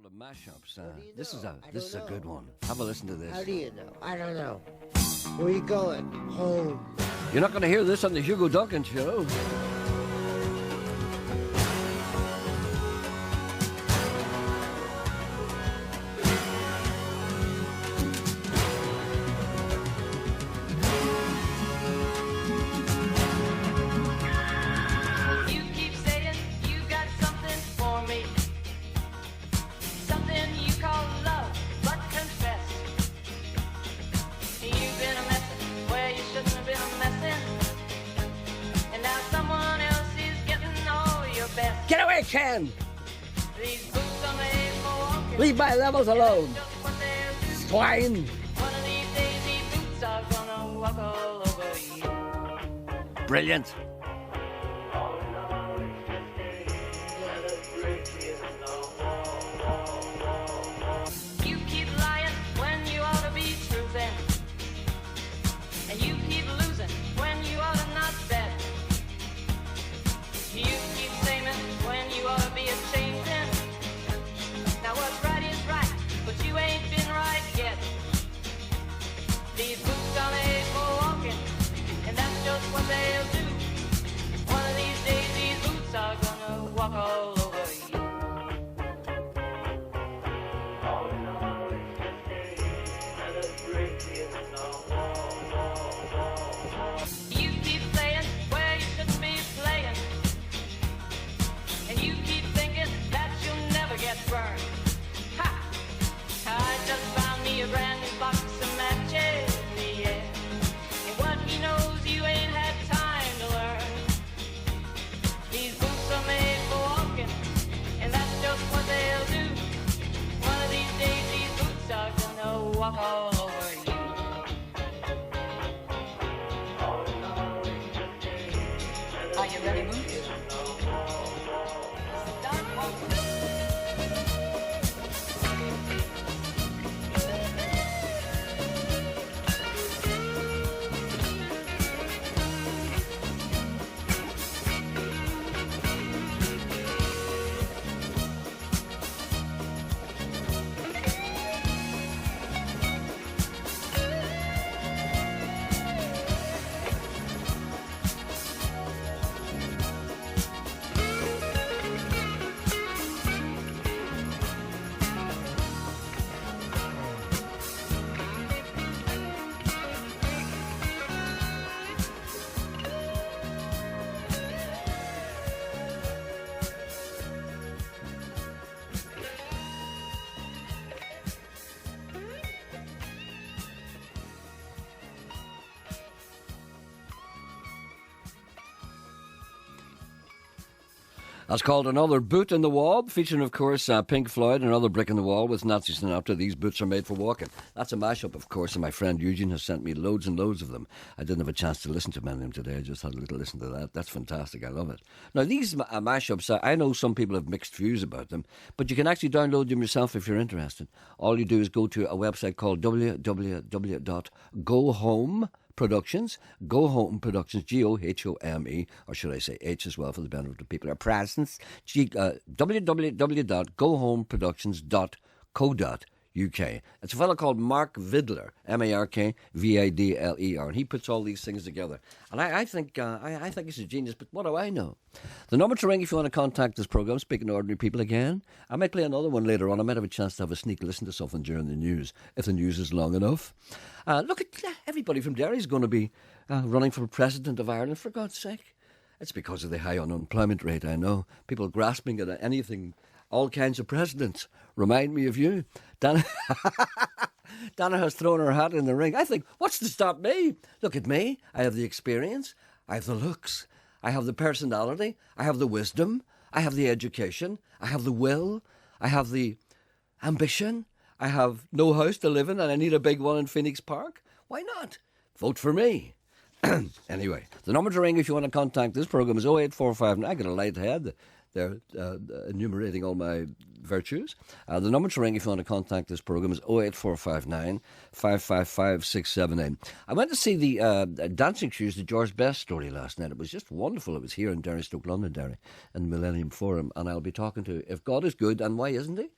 couple of mashups. This is a good one. Have a listen to this. How do you know? I don't know. Where you going? Home. You're not going to hear this on the Hugo Duncan Show. Get away, Ken! Leave my levels alone! Swine! Brilliant! You keep lying when you ought to be truthing, and you keep losing when you ought to not bet. You keep saying when you ought to be a-changing. Now what's right is right, but you ain't been right yet. These boots are made for walking, and that's just what they'll do. One of these days these boots are gonna walk all over you. You keep playing where you shouldn't be playing, and you keep thinking that you'll never get burned. Ha! I just found me a brand new box of matches, yeah. And what he knows you ain't had time to learn. These boots are made for walking, and that's just what they'll do. One of these days these boots are gonna walk all over you. Are you ready, Boots? Start walking. That's called Another Boot in the Wall, featuring, of course, Pink Floyd, Another Brick in the Wall with Nancy Sinatra. These boots are made for walking. That's a mashup, of course, and my friend Eugene has sent me loads and loads of them. I didn't have a chance to listen to many of them today. I just had a little listen to that. That's fantastic. I love it. Now, these mashups, I know some people have mixed views about them, but you can actually download them yourself if you're interested. All you do is go to a website called www.gohome.com. Productions, Go Home Productions, Gohome, or should I say H as well for the benefit of the people who are present, www.gohomeproductions.co.uk. It's a fellow called Mark Vidler, Markvidler, and he puts all these things together. And I think he's a genius, but what do I know? The number to ring if you want to contact this programme, speaking to ordinary people again. I might play another one later on. I might have a chance to have a sneak listen to something during the news, if the news is long enough. Look at everybody from Gerry's going to be running for president of Ireland, for God's sake. It's because of the high unemployment rate, I know. People grasping at anything, all kinds of presidents. Remind me of you. Dana has thrown her hat in the ring. I think, what's to stop me? Look at me. I have the experience. I have the looks. I have the personality. I have the wisdom. I have the education. I have the will. I have the ambition. I have no house to live in and I need a big one in Phoenix Park. Why not? Vote for me. Anyway, the number to ring if you want to contact this programme is 0845. I got a light head. They're enumerating all my virtues. The number to ring if you want to contact this programme is 08459 555 678. I went to see the Dancing Shoes, the George Best story last night. It was just wonderful. It was here in Derry, Stoke Londonderry, in the Millennium Forum, and I'll be talking to, if God is good, and why isn't he?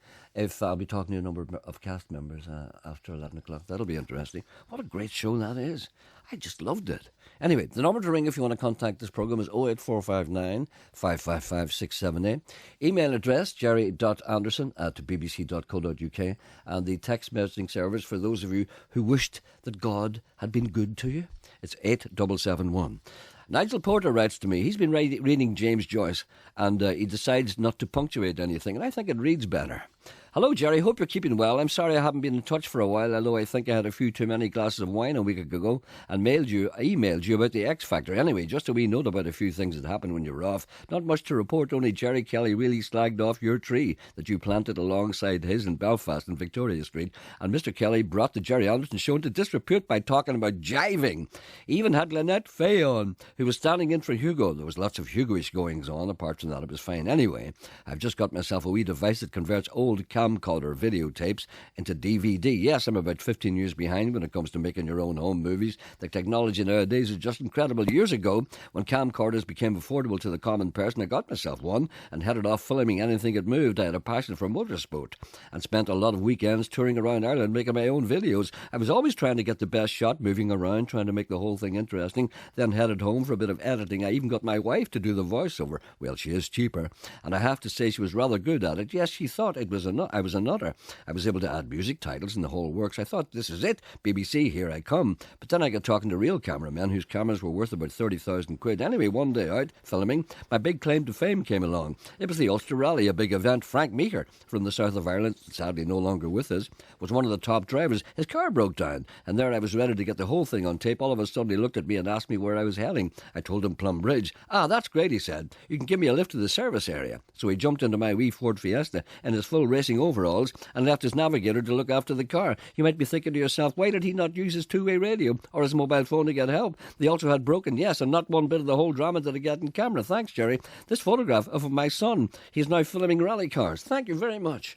I'll be talking to a number of cast members after 11 o'clock. That'll be interesting. What a great show that is. I just loved it. Anyway, the number to ring if you want to contact this programme is 08459 555 678. Email address gerry.anderson@bbc.co.uk, and the text messaging service for those of you who wished that God had been good to you, it's 8771. Nigel Porter writes to me. He's been reading James Joyce, and he decides not to punctuate anything, and I think it reads better. Hello, Gerry. Hope you're keeping well. I'm sorry I haven't been in touch for a while, although I think I had a few too many glasses of wine a week ago and emailed you about the X Factor. Anyway, just a wee note about a few things that happened when you were off. Not much to report, only Gerry Kelly really slagged off your tree that you planted alongside his in Belfast in Victoria Street, and Mr. Kelly brought the Gerry Anderson show into disrepute by talking about jiving. He even had Lynette Faye on, who was standing in for Hugo. There was lots of Hugo-ish goings on. Apart from that, it was fine. Anyway, I've just got myself a wee device that converts old camcorder videotapes into DVD. Yes, I'm about 15 years behind when it comes to making your own home movies. The technology nowadays is just incredible. Years ago, when camcorders became affordable to the common person, I got myself one and headed off filming anything it moved. I had a passion for motorsport and spent a lot of weekends touring around Ireland making my own videos. I was always trying to get the best shot, moving around, trying to make the whole thing interesting, then headed home for a bit of editing. I even got my wife to do the voiceover. Well, she is cheaper, and I have to say she was rather good at it. Yes, she thought I was a nutter. I was able to add music titles and the whole works. I thought, this is it, BBC, here I come. But then I got talking to real cameramen whose cameras were worth about 30,000 quid. Anyway, one day out filming, my big claim to fame came along. It was the Ulster Rally, a big event. Frank Meeker, from the south of Ireland, sadly no longer with us, was one of the top drivers. His car broke down, and there I was ready to get the whole thing on tape. All of a sudden he looked at me and asked me where I was heading. I told him Plum Bridge. Ah, that's great, he said. You can give me a lift to the service area. So he jumped into my wee Ford Fiesta in his full racing overalls and left his navigator to look after the car. You might be thinking to yourself, why did he not use his two-way radio or his mobile phone to get help? They also had broken, yes, and not one bit of the whole drama did I get in camera. Thanks, Gerry. This photograph of my son. He's now filming rally cars. Thank you very much.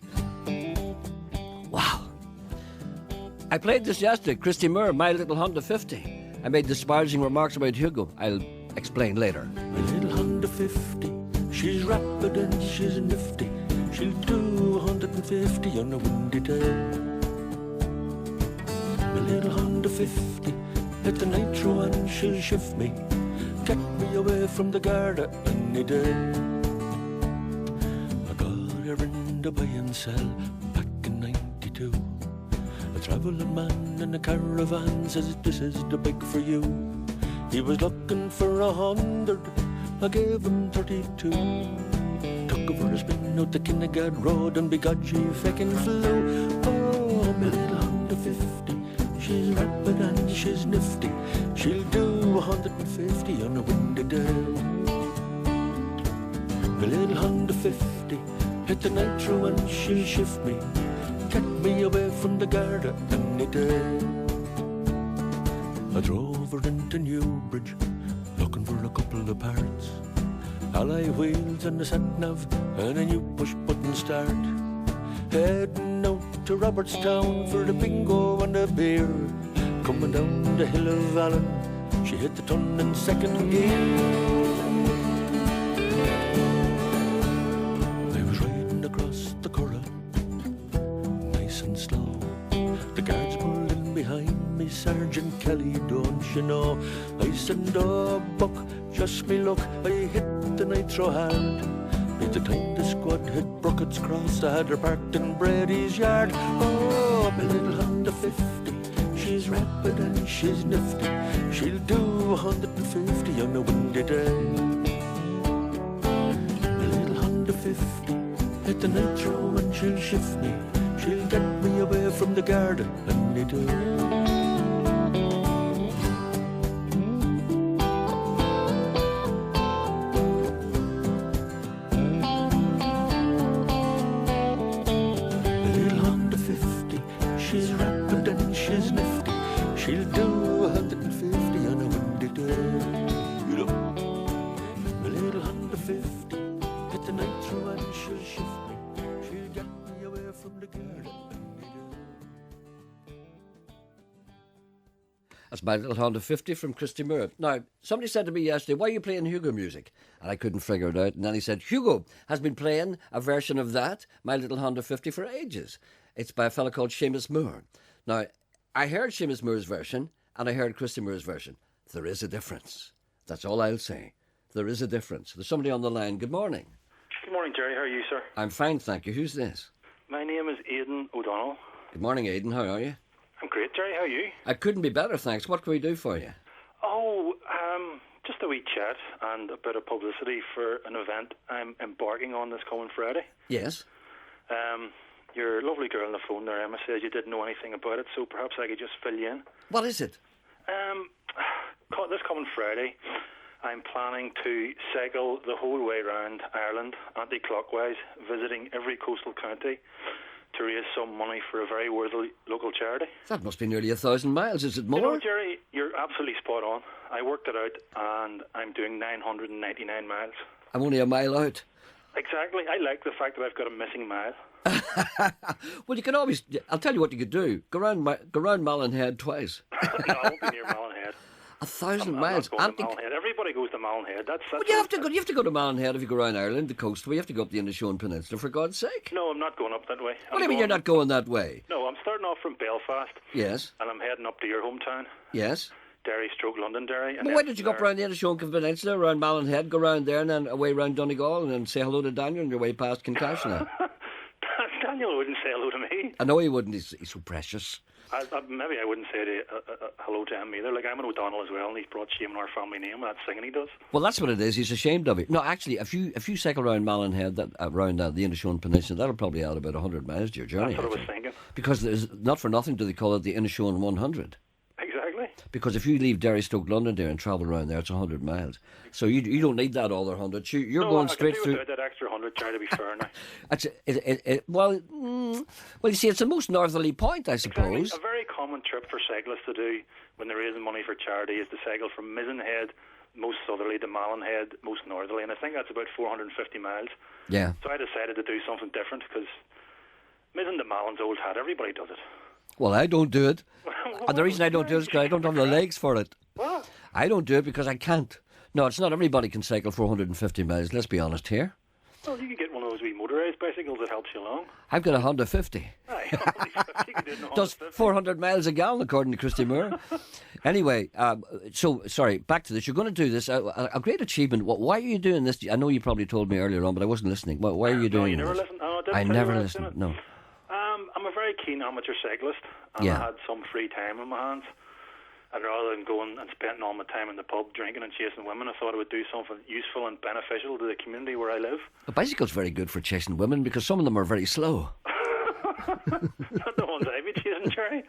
Wow. I played this yesterday. Christy Moore, My Little Honda 50. I made disparaging remarks about Hugo. I'll explain later. My little Honda 50, she's rapid and she's nifty. She'll do 150 on a windy day. My little Honda 50, hit the nitro and she'll shift me, get me away from the Garda any day. I got her in the buy and sell back in 92. A travelling man in a caravan says this is the big for you. He was looking for 100, I gave him 32. Took over a spin out the Kinnegad Road and begodgy feckin' flew. Oh, my little Honda 50, she's rapid and she's nifty. She'll do 150 on a windy day. My little Honda 50, hit the nitro and she'll shift me, get me away from the Garda any day. I drove her into Newbridge, looking for a couple of parts. Alloy wheels and a sat-nav and a new push-button start. Heading out to Robertstown for the bingo and the beer. Coming down the hill of Allen, she hit the ton in second gear. I was riding across the Curragh, nice and slow. The guards pulled in behind me, Sergeant Kelly, don't you know? I said, oh, Buck, just me luck, I hit the nitro hard. By the time the squad hit Brockett's Cross, I had her parked in Brady's yard. Oh, my little Honda 50, she's rapid and she's nifty. She'll do 150 on a windy day. My little Honda 50, hit the nitro and she'll shift me. She'll get me away from the Garda any day. She's rapid and she's nifty. She'll do 150 on a windy day. You know, my little Honda 50, hit the nitro and she'll shift me. She'll get That's my little Honda 50 from Christy Moore. Now, somebody said to me yesterday, why are you playing Hugo music? And I couldn't figure it out. And then he said, Hugo has been playing a version of that, my little Honda 50, for ages. It's by a fellow called Seamus Moore. Now, I heard Seamus Moore's version and I heard Christy Moore's version. There is a difference. That's all I'll say. There is a difference. There's somebody on the line. Good morning. Good morning, Gerry. How are you, sir? I'm fine, thank you. Who's this? My name is Aidan O'Donnell. Good morning, Aidan. How are you? I'm great, Gerry. How are you? I couldn't be better, thanks. What can we do for you? Oh, just a wee chat and a bit of publicity for an event I'm embarking on this coming Friday. Yes. Your lovely girl on the phone there, Emma, says you didn't know anything about it, so perhaps I could just fill you in. What is it? This coming Friday, I'm planning to cycle the whole way around Ireland, anti-clockwise, visiting every coastal county to raise some money for a very worthy local charity. That must be nearly 1,000 miles. Is it more? You know, Gerry, you're absolutely spot on. I worked it out, and I'm doing 999 miles. I'm only a mile out. Exactly. I like the fact that I've got a missing mile. Well, you can always... I'll tell you what you could do. Go round Malin Head twice. No, I won't be near Malin Head. 1,000 I'm miles. not going to Malin Head. Everybody goes to Malin Head. That's Well, you have to go to Malin Head if you go around Ireland, the coastway. You have to go up the Inishowen Peninsula, for God's sake. No, I'm not going up that way. What do you mean you're not going that way? No, I'm starting off from Belfast. Yes. And I'm heading up to your hometown. Yes. Derry stroke Londonderry. But why did you go up around the Inishowen Peninsula, around Malin Head, go round there and then away round Donegal and then say hello to Daniel on your way past Kincashna? Daniel wouldn't say hello to me. I know he wouldn't. He's so precious. Maybe I wouldn't say hello to him either. Like, I'm an O'Donnell as well, and he's brought shame in our family name. That's singing he does. Well, that's what it is. He's ashamed of it. No, actually, if you cycle around Malin Head, around the Inishowen Peninsula, that'll probably add about 100 miles to your journey. That's what I was thinking. Because there's not for nothing do they call it the Inishowen 100. Exactly. Because if you leave Derry Stoke London there and travel around there, it's 100 miles. So you don't need that other 100. You're going straight through. No, I could do without that extra 100, trying to be fair now. Well, you see, it's the most northerly point, I suppose. Exactly. A very common trip for cyclists to do when they're raising money for charity is to cycle from Mizzen Head, most southerly, to Malin Head, most northerly, and I think that's about 450 miles. Yeah. So I decided to do something different because Mizzen to Malin's old hat. Everybody does it. Well, I don't do it. And the reason I don't do it is because I don't have the legs for it. What? I don't do it because I can't. No, it's not everybody can cycle 450 miles, let's be honest here. Well, you can get one of those wee motorised bicycles that helps you along. I've got a Honda 50. Aye, only 50, you can do it in a Honda Does 50. 400 miles a gallon, according to Christy Moore. Anyway, sorry, back to this. You're going to do this. A great achievement. Why are you doing this? I know you probably told me earlier on, but I wasn't listening. Why are you doing No, you never this? listened? Oh, I I didn't tell you never when I was doing listened, it. no. I'm a very keen amateur cyclist, and Yeah. I had some free time in my hands. And rather than going and spending all my time in the pub drinking and chasing women, I thought I would do something useful and beneficial to the community where I live. A bicycle's very good for chasing women because some of them are very slow. Not the ones I be chasing, Gerry.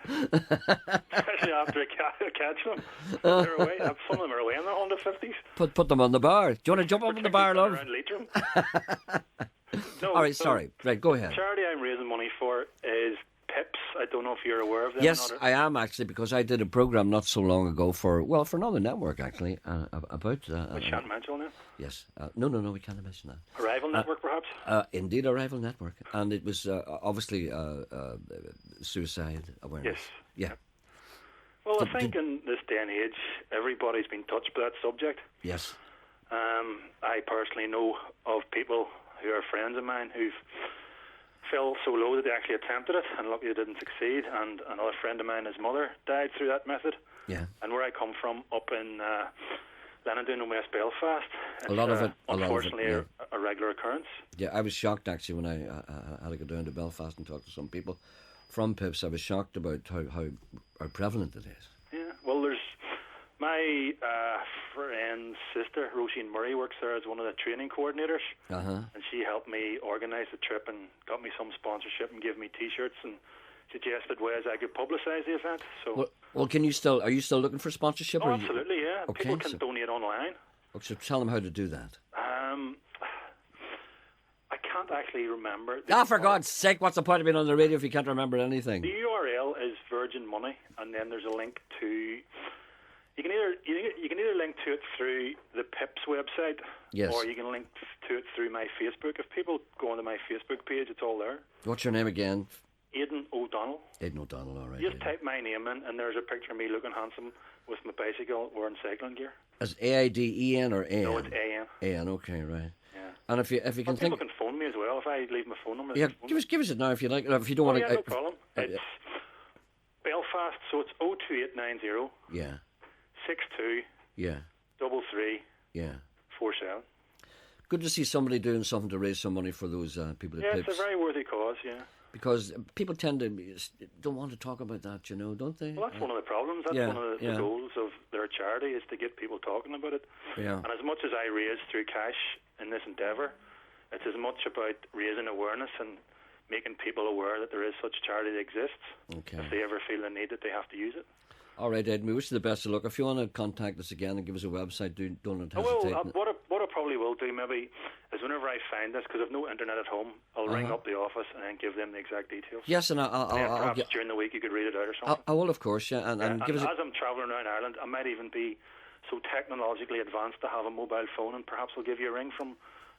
Especially after I catch them. They're away. Some of them are away in their Honda 50s. Put them on the bar. Do you want to jump up on the bar, love? Around Leitrim. No, All right, so sorry. Right, go ahead. The charity I'm raising money for is Pips. I don't know if you're aware of them. Yes, or not. I am actually, because I did a program not so long ago for another network actually about. We shan't mention it. Yes, no, we can't mention that. Arrival Network, perhaps? Indeed, Arrival Network, and it was obviously suicide awareness. Yes. Yeah. Well, I think in this day and age, everybody's been touched by that subject. Yes. I personally know of people who are friends of mine who've fell so low that they actually attempted it, and luckily they didn't succeed. And another friend of mine, his mother, died through that method. Yeah. And where I come from, up in Lenandoon in West Belfast, it's, A lot of it, unfortunately, yeah. a regular occurrence. Yeah, I was shocked actually when I had to go down to Belfast and talk to some people from Pips. I was shocked about how prevalent it is. Yeah, well, there's my friend's sister, Roisin Murray, works there as one of the training coordinators, and she helped me organise the trip and got me some sponsorship and gave me T-shirts and suggested ways I could publicise the event. So, well, are you still looking for sponsorship? oh, absolutely, yeah. Okay, People can donate online. So tell them how to do that. I can't actually remember. For God's sake, what's the point of being on the radio if you can't remember anything? The URL is Virgin Money, and then there's a link to. You can either link to it through the Pips website, yes, or you can link to it through my Facebook. If people go onto my Facebook page, it's all there. What's your name again? Aidan O'Donnell. O'Donnell. Aidan O'Donnell, all right. You just type my name in, and there's a picture of me looking handsome with my bicycle wearing cycling gear. Is AIDEN or AN? No, it's AN. AN, okay, right. Yeah. And if you can People think, can phone me as well if I leave my phone number. yeah, give us it now if you like. If you don't Oh, want yeah, to, no problem. It's Belfast, so it's 02890 yeah, 62 yeah, 33 yeah. 47. Good to see somebody doing something to raise some money for those people Yeah, at it's Pips. a very worthy cause, yeah. Because people tend to don't want to talk about that, don't they? Well, that's one of the problems. That's Yeah, one of the yeah. goals of their charity is to get people talking about it. Yeah. And as much as I raise through cash in this endeavour, it's as much about raising awareness and making people aware that there is such charity that exists. Okay. If they ever feel the need that they have to use it. All right, Ed, we wish you the best of luck. If you want to contact us again and give us a website, don't hesitate. What I probably will do maybe is whenever I find this, because I've no internet at home, I'll ring up the office and then give them the exact details. Yes, and And then I'll perhaps get. during the week you could read it out or something. I will, of course, yeah, and give us. As I'm travelling around Ireland, I might even be so technologically advanced to have a mobile phone, and perhaps I'll give you a ring from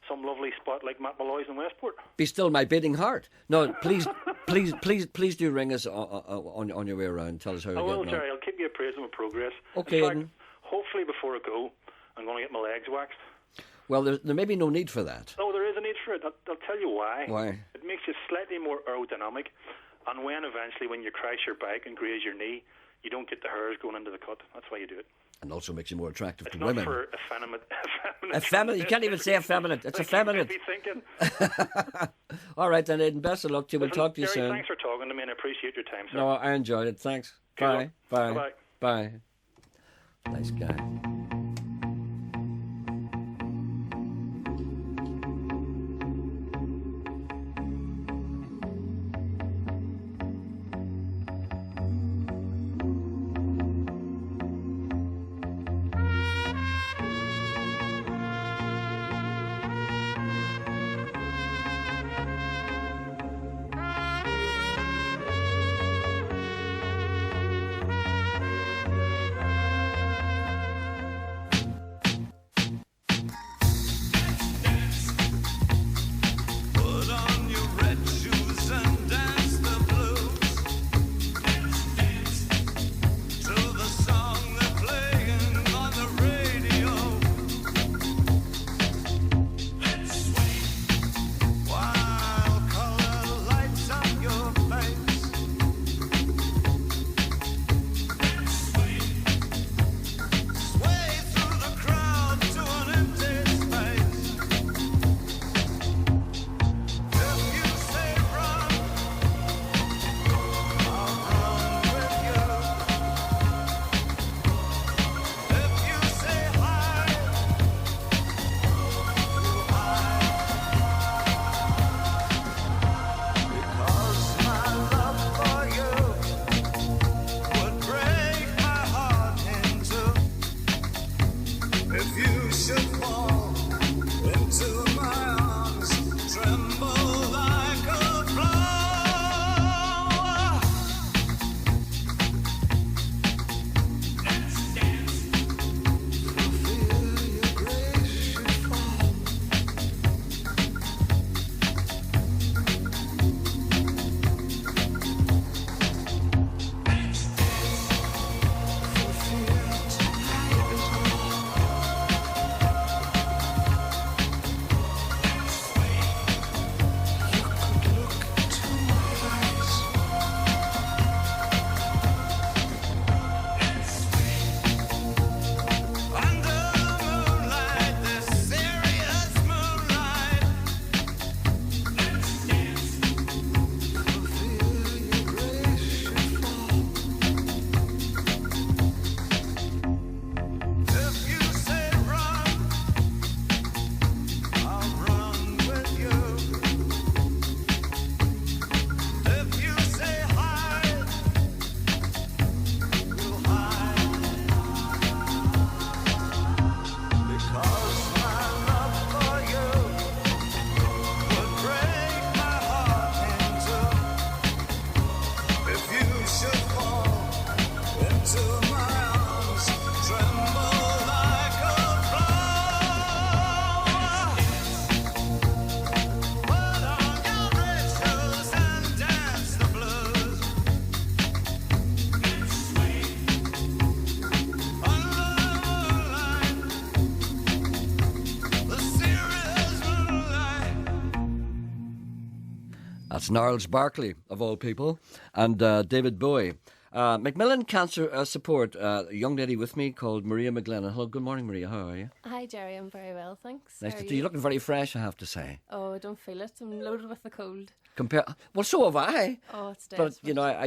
some lovely spot like Matt Malloy's in Westport. Be still my bidding heart. No, please, please do ring us on your way around. Tell us how I you're will, getting on. Gerry. I'll keep you appraised of my progress. Okay, In fact, Aidan. hopefully before I go, I'm going to get my legs waxed. Well, there may be no need for that. No, there is a need for it. I'll tell you why. Why? It makes you slightly more aerodynamic, and eventually when you crash your bike and graze your knee, you don't get the hairs going into the cut. That's why you do it. And also makes you more attractive It's to not women. for effeminate. Effeminate. You can't even say effeminate. It's effeminate. Be thinking. All right, then, Aidan. Best of luck to you. We'll Listen, talk to you Gerry, soon. thanks for talking to me, and I appreciate your time, sir. No, I enjoyed it. Thanks. Good Bye. luck. Bye. Bye-bye. Bye. Nice guy. Gnarls Barkley, of all people, and David Bowie. MacMillan Cancer Support, a young lady with me called Maria McGlennon. Hello, good morning, Maria. How are you? Hi, Gerry. I'm very well, thanks. Nice How to are see you. Looking very fresh, I have to say. Oh, I don't feel it. I'm loaded with the cold. Well, so have I. Oh, it's But desperate. you know, I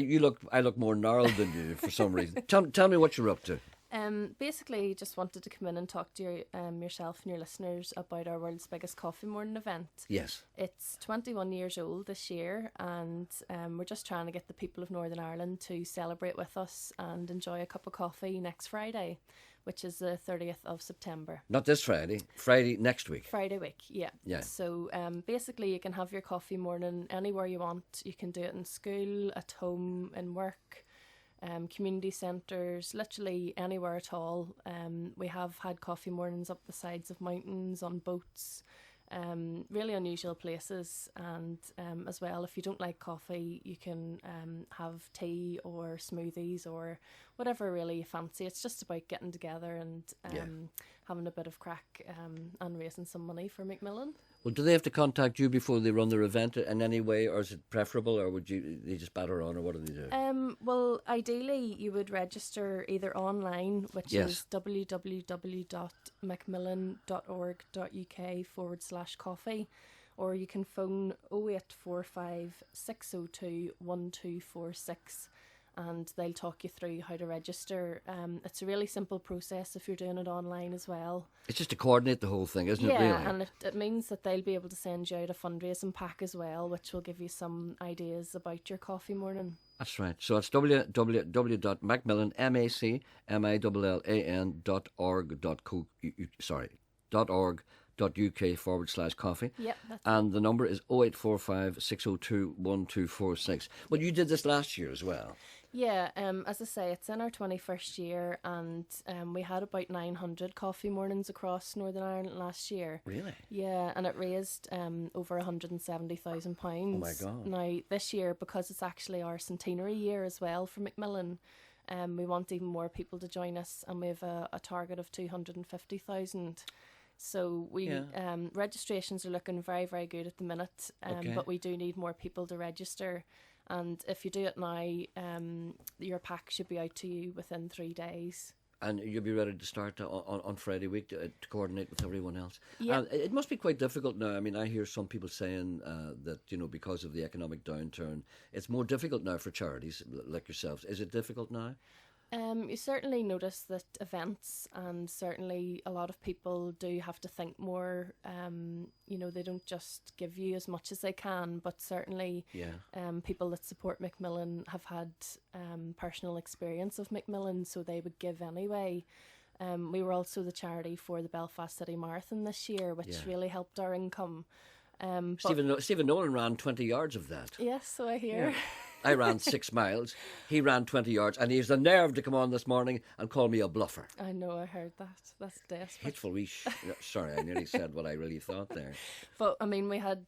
look more gnarled than you for some reason. Tell me what you're up to. Basically, just wanted to come in and talk to yourself and your listeners about our world's biggest coffee morning event. Yes. It's 21 years old this year, and we're just trying to get the people of Northern Ireland to celebrate with us and enjoy a cup of coffee next Friday, which is the 30th of September. Not this Friday. Friday next week. Friday week, yeah. Yeah. So basically you can have your coffee morning anywhere you want. You can do it in school, at home, in work, community centres, literally anywhere at all. We have had coffee mornings up the sides of mountains, on boats, really unusual places. And as well, if you don't like coffee, you can have tea or smoothies or whatever really you fancy. It's just about getting together and having a bit of crack and raising some money for MacMillan. Well, do they have to contact you before they run their event in any way, or is it preferable, or would they just batter on, or what do they do? Well, ideally, you would register either online, which Yes. is www.macmillan.org.uk/coffee, or you can phone 0845 602 1246. And they'll talk you through how to register. It's a really simple process if you're doing it online as well. It's just to coordinate the whole thing, isn't it, really? Yeah, and it means that they'll be able to send you out a fundraising pack as well, which will give you some ideas about your coffee morning. That's right. So it's www.macmillan.org.uk/coffee. Yep, that's And the number is 0845 602 1246. Well, you did this last year as well. Yeah, as I say, it's in our 21st year, and we had about 900 coffee mornings across Northern Ireland last year. Really? Yeah, and it raised over £170,000. Oh my God. Now, this year, because it's actually our centenary year as well for MacMillan, we want even more people to join us, and we have a target of 250,000. So registrations are looking very, very good at the minute, but we do need more people to register. And if you do it now, your pack should be out to you within 3 days. And you'll be ready to start on Friday week to coordinate with everyone else. Yeah. And it must be quite difficult now. I mean, I hear some people saying that, you know, because of the economic downturn, it's more difficult now for charities like yourselves. Is it difficult now? You certainly notice that events, and certainly a lot of people do have to think more. You know, they don't just give you as much as they can, but certainly people that support MacMillan have had personal experience of MacMillan, so they would give anyway. We were also the charity for the Belfast City Marathon this year, which really helped our income. Stephen Nolan ran 20 yards of that. Yes, so I hear. Yeah. I ran 6 miles. He ran 20 yards, and he has the nerve to come on this morning and call me a bluffer. I know, I heard that. That's desperate. Hateful wee sorry, I nearly said what I really thought there. But, I mean, we had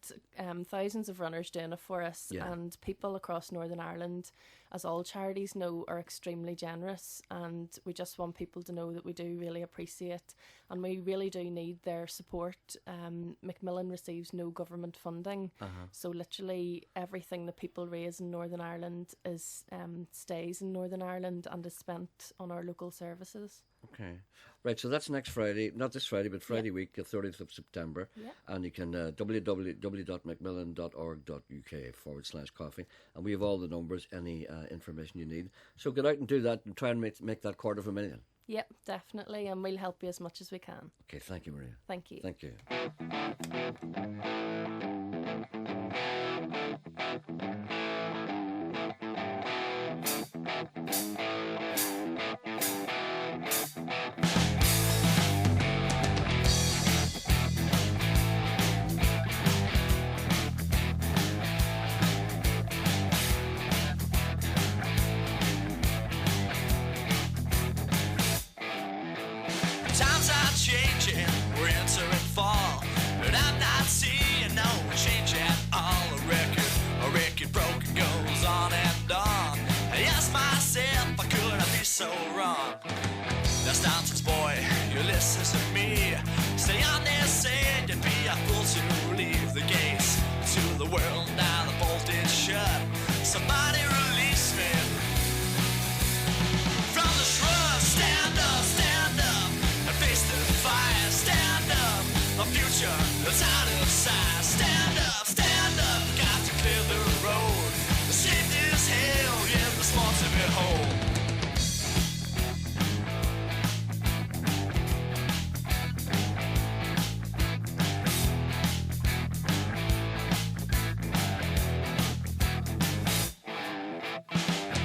thousands of runners doing it for us, Yeah. and people across Northern Ireland, as all charities know, are extremely generous, and we just want people to know that we do really appreciate, and we really do need their support. MacMillan receives no government funding, so literally everything that people raise in Northern Ireland is stays in Northern Ireland and is spent on our local services. Okay. Right, so that's next Friday, not this Friday, but Friday week, the 30th of September. Yeah. And you can www.macmillan.org.uk/coffee. And we have all the numbers, any information you need. So get out and do that and try and make that $250,000. Yep, definitely, and we'll help you as much as we can. Okay, thank you, Maria. Thank you. Thank you. Times are changing, we're entering fall, but I'm not seeing no change at all. A record broken goes on and on. I ask myself, how could I be so wrong? That's nonsense, boy, you listen to me. Stay on there, said you'd be a fool to leave the gates to the world. Now the voltage Almighty release me from the shrub. Stand up, and face the fire. Stand up, the future is out of sight. Stand up, got to clear the road. Escape this hell, yeah, this wants to be whole.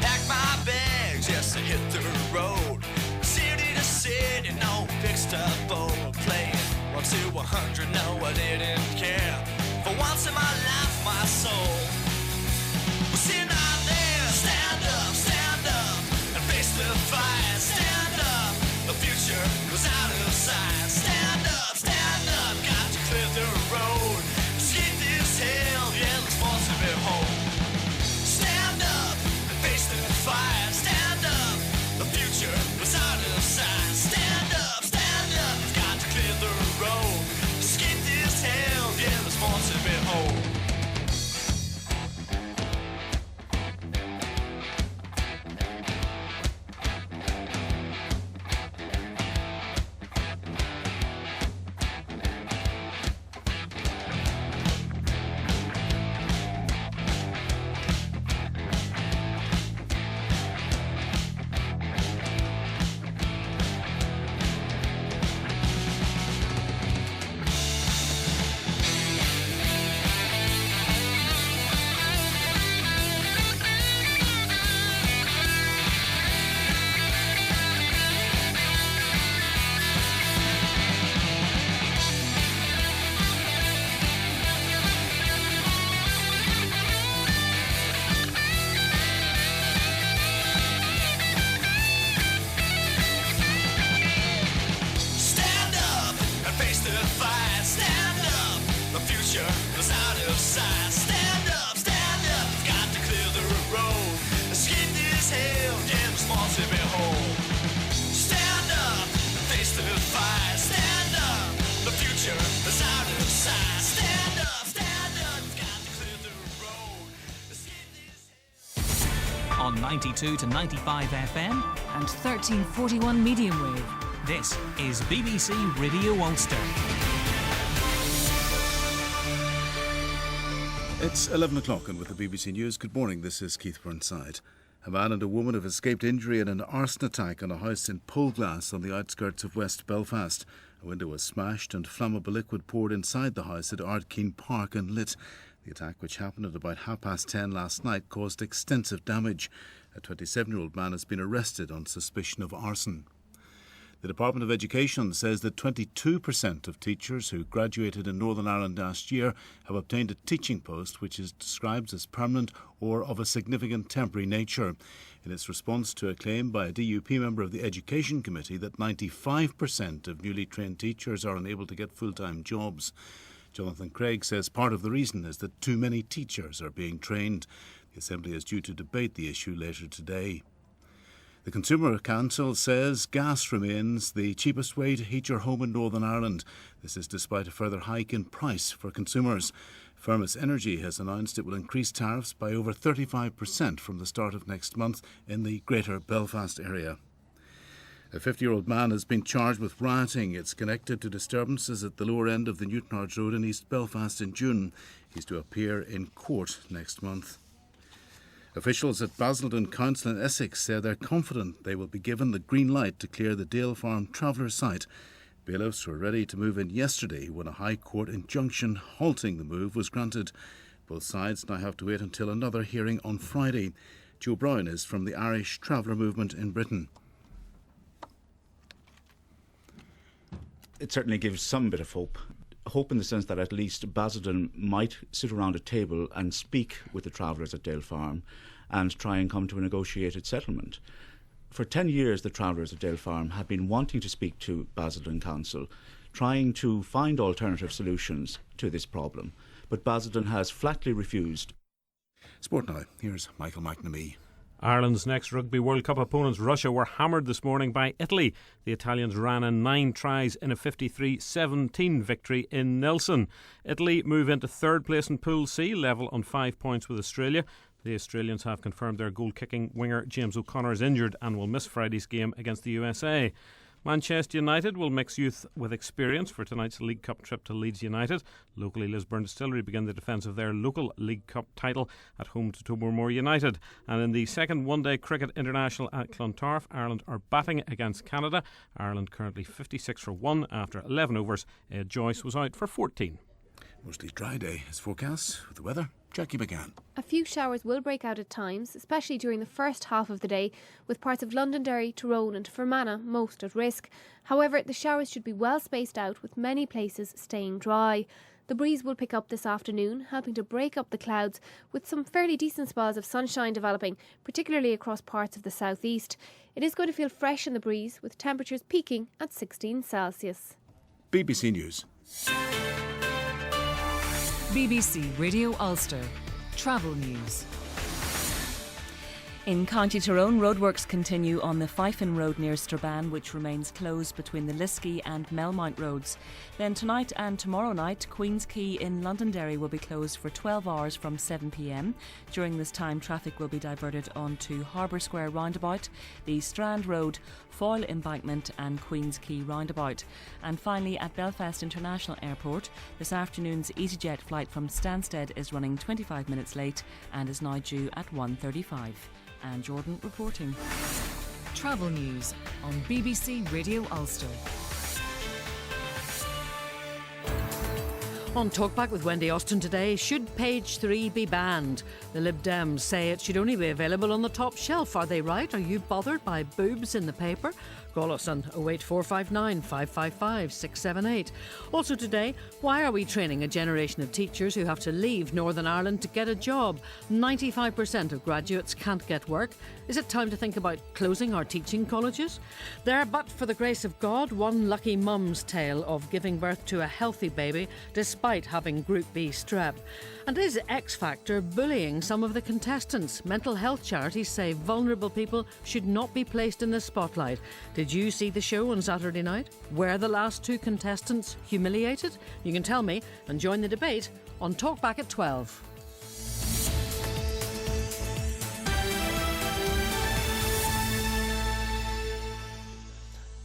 Pack my bags, yes, I hit the road. City to city, no fixed up boat. Playing 1 to 100, no, I didn't care. For once in my life, my soul was sitting out there. Stand up, and face the fight. Stand up, the future was out of sight. Stand up, got to clear the road. Escape this hell, yeah, let's force to be home. Stand up, and face the fight. Stand up, the future was out of sight. Stand up, got to clear the road. Escape this hell, yeah, let's force to be home. Stand up and face the fight. Stand up, the future is out of sight. Stand up, got to clear the road. Escape this hell, yeah, it's more to behold. Stand up and face the fight. Stand up, the future is out of sight. Stand up, got to clear the road. Escape this hell. On 92 to 95 FM, and 1341 medium wave. this is BBC Radio Ulster. It's 11 o'clock and with the BBC News, good morning, this is Keith Burnside. A man and a woman have escaped injury in an arson attack on a house in Polglass on the outskirts of West Belfast. A window was smashed and flammable liquid poured inside the house at Ardkeen Park and lit. The attack, which happened at about 10:30 last night, caused extensive damage. A 27-year-old man has been arrested on suspicion of arson. The Department of Education says that 22% of teachers who graduated in Northern Ireland last year have obtained a teaching post which is described as permanent or of a significant temporary nature. In its response to a claim by a DUP member of the Education Committee that 95% of newly trained teachers are unable to get full-time jobs. Jonathan Craig says part of the reason is that too many teachers are being trained. The Assembly is due to debate the issue later today. The Consumer Council says gas remains the cheapest way to heat your home in Northern Ireland. This is despite a further hike in price for consumers. Firmus Energy has announced it will increase tariffs by over 35% from the start of next month in the Greater Belfast area. A 50-year-old man has been charged with rioting. It's connected to disturbances at the lower end of the Newtonards Road in East Belfast in June. He's to appear in court next month. Officials at Basildon Council in Essex say they're confident they will be given the green light to clear the Dale Farm Traveller site. Bailiffs were ready to move in yesterday when a High Court injunction halting the move was granted. Both sides now have to wait until another hearing on Friday. Joe Brown is from the Irish Traveller Movement in Britain. It certainly gives some bit of hope. Hope in the sense that at least Basildon might sit around a table and speak with the travellers at Dale Farm and try and come to a negotiated settlement. For 10 years, the travellers at Dale Farm have been wanting to speak to Basildon Council, trying to find alternative solutions to this problem. But Basildon has flatly refused. Sport now. Here's Michael McNamee. Ireland's next Rugby World Cup opponents, Russia, were hammered this morning by Italy. The Italians ran in 9 tries in a 53-17 victory in Nelson. Italy move into third place in Pool C, level on 5 points with Australia. The Australians have confirmed their goal-kicking winger James O'Connor is injured and will miss Friday's game against the USA. Manchester United will mix youth with experience for tonight's League Cup trip to Leeds United. Locally, Lisburn Distillery begin the defence of their local League Cup title at home to Tobermoor United. And in the second one-day cricket international at Clontarf, Ireland are batting against Canada. Ireland currently 56 for 1 after 11 overs. Ed Joyce was out for 14. Mostly dry day is forecast with the weather. Jackie McGann. A few showers will break out at times, especially during the first half of the day, with parts of Londonderry, Tyrone and Fermanagh most at risk. However, the showers should be well spaced out, with many places staying dry. The breeze will pick up this afternoon, helping to break up the clouds, with some fairly decent spells of sunshine developing, particularly across parts of the southeast. It is going to feel fresh in the breeze, with temperatures peaking at 16 Celsius. BBC News. BBC Radio Ulster. Travel news. In County Tyrone, roadworks continue on the Fifen Road near Strabane, which remains closed between the Liskey and Melmount roads. Then tonight and tomorrow night, Queen's Quay in Londonderry will be closed for 12 hours from 7 p.m. During this time, traffic will be diverted onto Harbour Square roundabout, the Strand Road, Foyle Embankment and Queen's Quay roundabout. And finally, at Belfast International Airport, this afternoon's EasyJet flight from Stansted is running 25 minutes late and is now due at 1:35. Anne Jordan reporting. Travel news on BBC Radio Ulster. On Talkback with Wendy Austin today, should page 3 be banned? The Lib Dems say it should only be available on the top shelf. Are they right? Are you bothered by boobs in the paper? Call us on 08459 555 678. Also today, why are we training a generation of teachers who have to leave Northern Ireland to get a job? 95% of graduates can't get work. Is it time to think about closing our teaching colleges? There, but for the grace of God, one lucky mum's tale of giving birth to a healthy baby despite having Group B strep. And is X Factor bullying some of the contestants? Mental health charities say vulnerable people should not be placed in the spotlight. Did you see the show on Saturday night? Were the last two contestants humiliated? You can tell me and join the debate on Talkback at 12.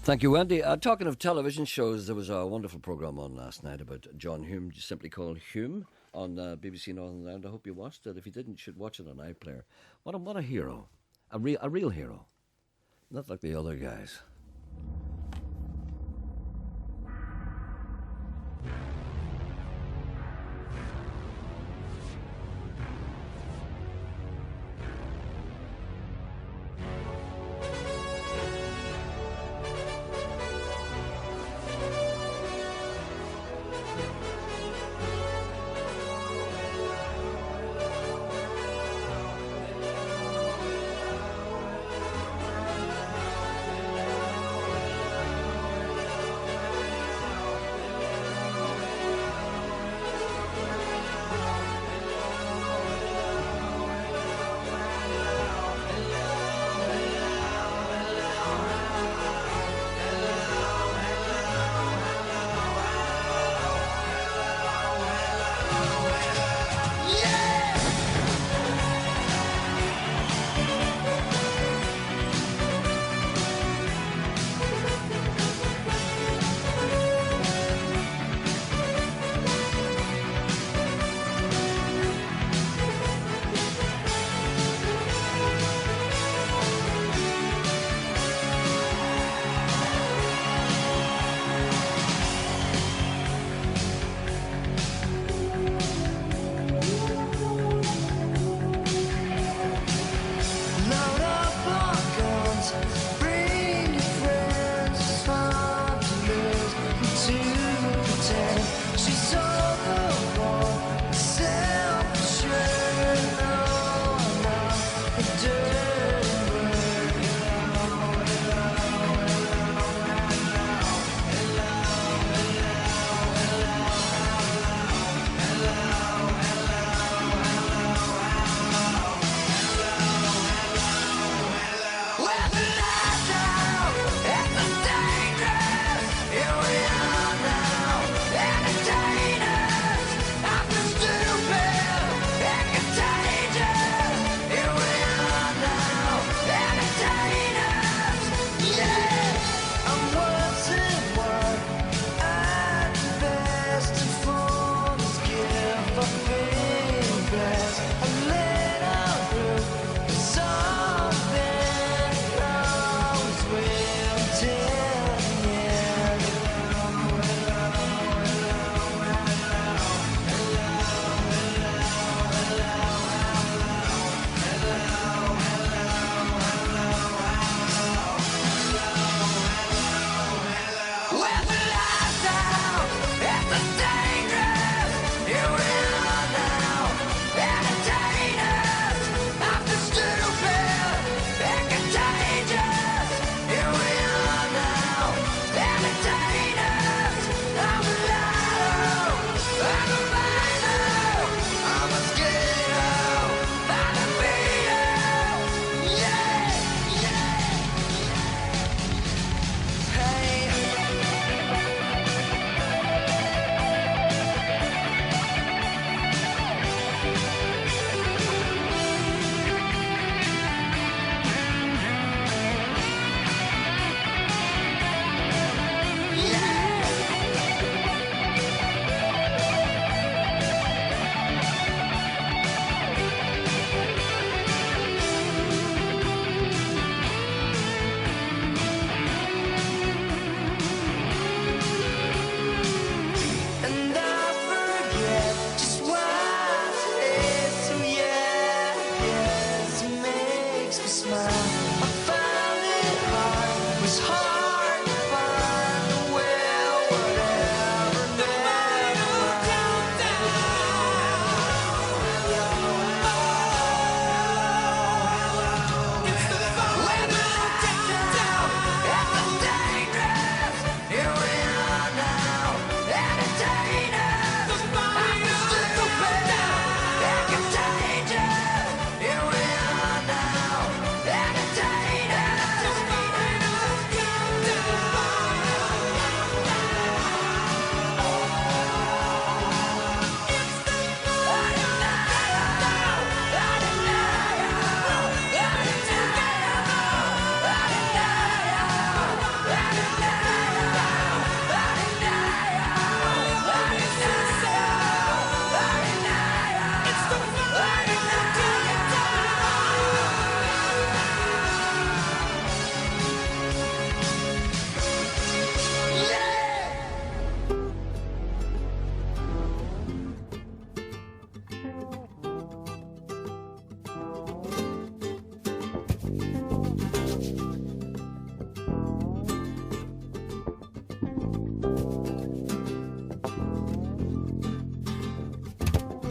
Thank you, Wendy. Talking of television shows, there was a wonderful programme on last night about John Hume, simply called Hume, on BBC Northern Ireland. I hope you watched it. If you didn't, you should watch it on iPlayer. What a hero. A real hero. Not like the other guys. makes me smile. I found it hard, it was hard to find. Well, whatever, never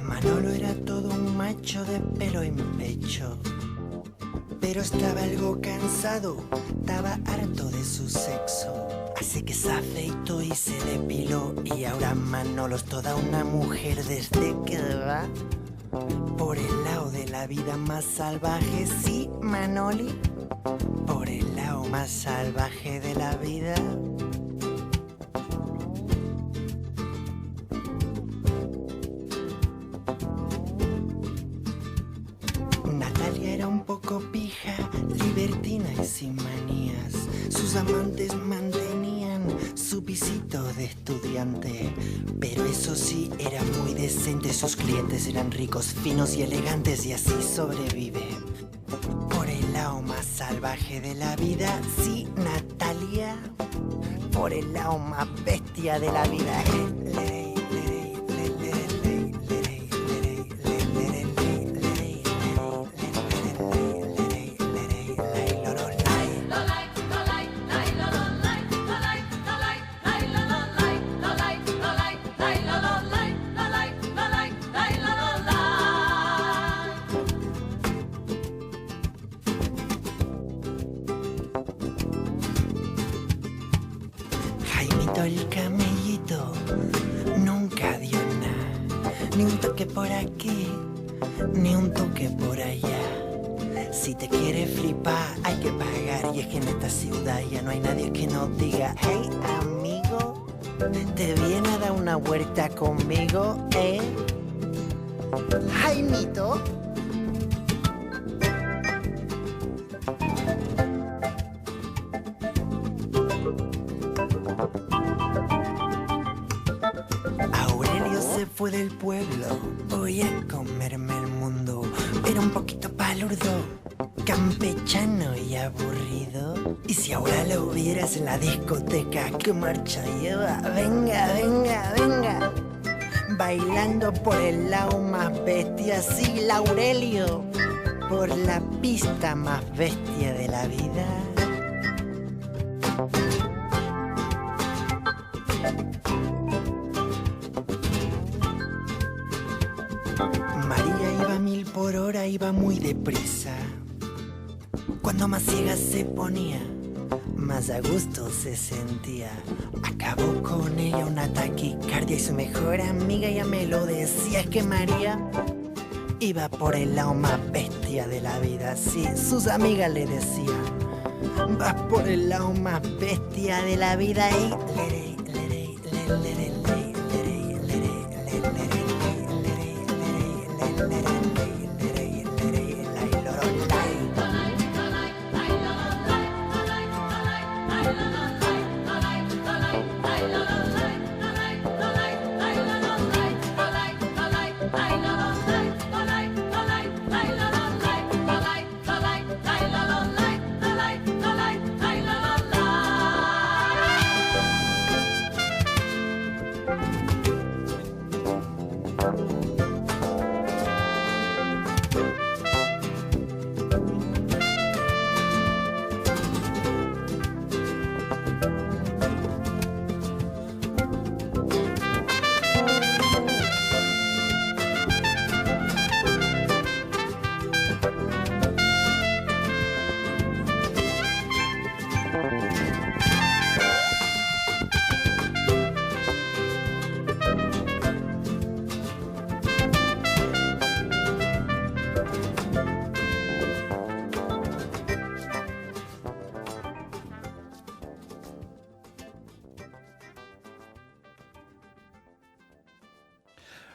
Manolo era todo un macho de pelo en pecho, pero estaba algo cansado, estaba harto de su sexo. Así que se afeitó y se depiló, y ahora Manolo es toda una mujer desde que va por el lado de la vida más salvaje. Sí, Manoli, por el lado más salvaje de la vida. Natalia era un poco pija, libertina y sin manías. Sus amantes mantenían su pisito de estudiante, pero eso sí, era muy decente. Sus clientes eran ricos, finos y elegantes, y así sobrevive. Por el lado más salvaje de la vida, sí, Natalia. Por el lado más bestia de la vida. El camellito nunca dio nada, ni un toque por aquí, ni un toque por allá. Si te quieres flipar hay que pagar, y es que en esta ciudad ya no hay nadie que nos diga: hey amigo, ¿te viene a dar una vuelta conmigo, Jaimito? Fue del pueblo, voy a comerme el mundo. Era un poquito palurdo, campechano y aburrido. Y si ahora lo vieras en la discoteca, ¿qué marcha lleva? Venga, venga, venga. Bailando por el lado más bestia, sí, Laurelio. Por la pista más bestia de la vida. Por hora iba muy deprisa. Cuando más ciega se ponía, más a gusto se sentía. Acabó con ella una taquicardia y su mejor amiga ya me lo decía. Es que María iba por el lado más bestia de la vida. Sí, sus amigas le decían: vas por el lado más bestia de la vida. Y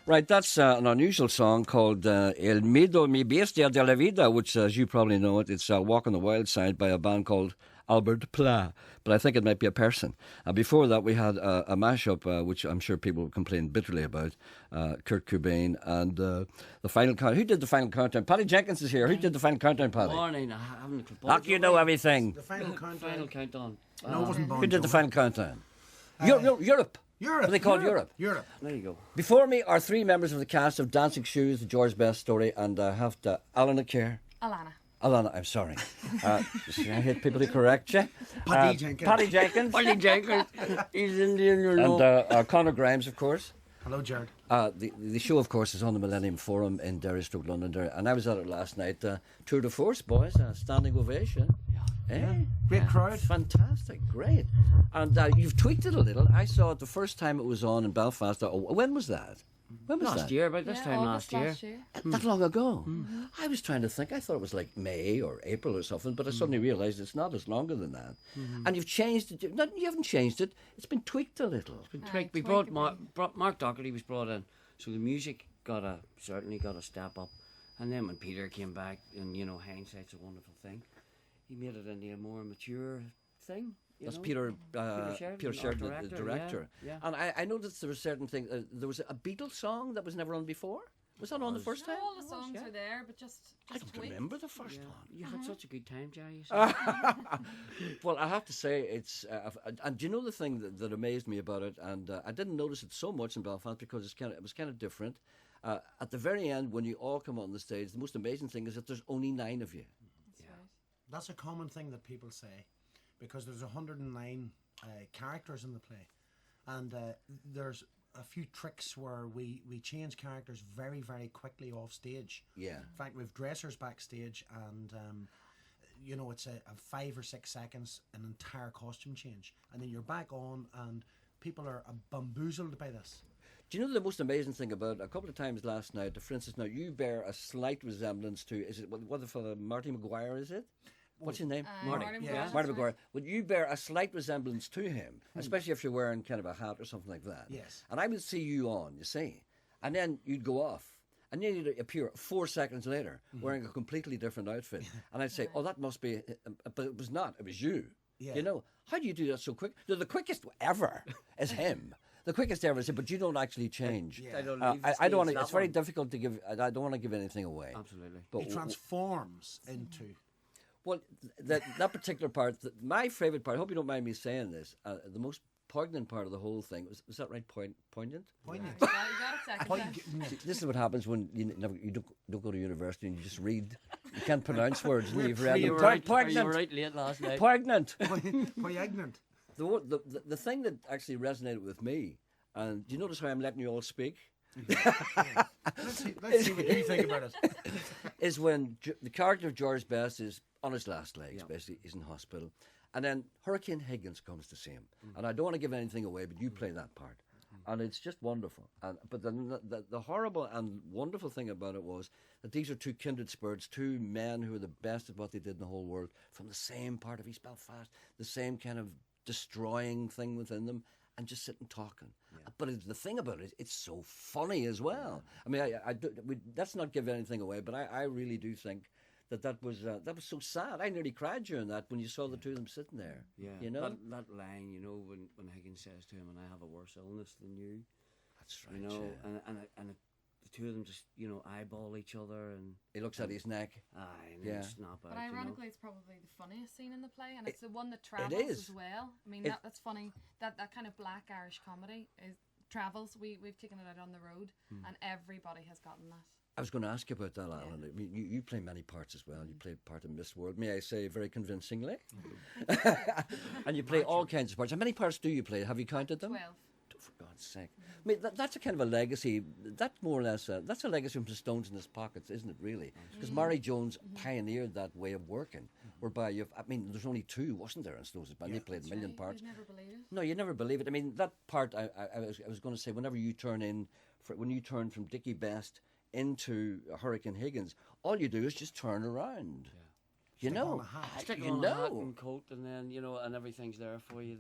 Right, that's an unusual song called El Miedo Mi Bestia de la Vida, which, as you probably know it, it's Walk on the Wild Side by a band called Albert Pla, but I think it might be a person. Before that, we had a mashup, which I'm sure people complain bitterly about, Kurt Cobain, and the final count. Who did the final countdown? Paddy Jenkins is here. Who did the final countdown, Paddy? Morning, I haven't. Like you know everything. The final countdown. Final countdown. No, it wasn't Bon Who did the final countdown? Europe. Europe. What are they called? Europe. There you go. Before me are three members of the cast of Dancing Shoes, the George Best Story, and I have to Alana Kerr. Alana, I'm sorry. I hate people who correct you. Paddy Jenkins. Paddy Jenkins. Paddy Jenkins. He's Indian, you know. And Conor Grimes, of course. Hello, Jared. The show, of course, is on the Millennium Forum in Derry, Londonderry, and I was at it last night. Tour de force, boys. Standing ovation. Yeah. Great crowd. Fantastic. Great. And you've tweaked it a little. I saw it the first time it was on in Belfast. When was that? When was last that? year, about this time last year. That long ago? I was trying to think. I thought it was like May or April or something, but I suddenly realised it's not. It's longer than that. And you've changed it. No, you haven't changed it. It's been tweaked a little. It's been tweaked. We brought Mark Doherty was brought in, so the music certainly got a step up. And then when Peter came back, and you know, hindsight's a wonderful thing, he made it into a more mature thing. That's Peter Sheridan, the director. Yeah. And I noticed there were certain things. There was a Beatles song that was never on before. Was that on the first time? All the songs are there, but just I don't remember the first one. You had such a good time, Jerry. Well, I have to say it's. And do you know the thing that amazed me about it? And I didn't notice it so much in Belfast because it was kind of different. At the very end, when you all come on the stage, the most amazing thing is that there's only 9 of you. That's a common thing that people say, because there's 109 characters in the play, and there's a few tricks where we change characters very, very quickly off stage. Yeah. In fact, we've dressers backstage, and you know, it's a 5 or 6 seconds, an entire costume change, and then you're back on, and people are bamboozled by this. Do you know the most amazing thing about it? A couple of times last night, for instance, now you bear a slight resemblance to, is it what the fellow Marty McGuire, is it? What's his name? Marty McGuire. Marty McGuire. Well, you bear a slight resemblance to him, especially if you're wearing kind of a hat or something like that. Yes. And I would see you on, you see, and then you'd go off, and then you'd appear 4 seconds later wearing a completely different outfit, and I'd say, "Oh, that must be," but it was not. It was you. Yeah. You know, how do you do that so quick? The quickest ever is him. The quickest ever is him, but you don't actually change. I don't want to. It's very difficult to give. I don't want to give anything away. Absolutely. But He transforms into. Well, that particular part, my favourite part, I hope you don't mind me saying this, the most poignant part of the whole thing, was that right, poignant? Poignant. You got it second. See, this is what happens when you don't go to university and you just read. You can't pronounce words and you've read them. You were right late last night. Poignant. Poignant. The thing that actually resonated with me, and do you notice how I'm letting you all speak? Let's see what you think about it. Is when the character of George Best is on his last legs, basically, he's in hospital. And then Hurricane Higgins comes to see him. And I don't want to give anything away, but you play that part. And it's just wonderful. But then the horrible and wonderful thing about it was that these are two kindred spirits, two men who are the best at what they did in the whole world, from the same part of East Belfast, the same kind of destroying thing within them, and just sitting talking. But the thing about it, it's so funny as well. I mean, let's not give anything away, but I really do think that was so sad. I nearly cried during that when you saw the two of them sitting there. Yeah, you know that line. You know, when Higgins says to him, "And I have a worse illness than you." That's right. You know, and the two of them just eyeball each other, and he looks at his neck. And then snap out. But ironically, it's probably the funniest scene in the play, and it's the one that it travels is. as well. I mean, that's funny. That kind of black Irish comedy travels. We've taken it out on the road, and everybody has gotten that. I was going to ask you about that, Alan. I mean, you play many parts as well. You played part in Miss World, may I say, very convincingly. And you play all kinds of parts. How many parts do you play? Have you counted them? 12. For God's sake. I mean, that's a kind of a legacy. That's more or less, that's a legacy from the Stones in His Pockets, isn't it, really? Because Mary Jones pioneered that way of working, whereby there's only 2, wasn't there, in Stones in His Pockets? They played a million parts. You'd never believe it. No, you never believe it. I mean, that part, I was going to say, whenever you turn from Dickie Best into Hurricane Higgins, all you do is just turn around. You know, stick on a hat and coat, and then and everything's there for you.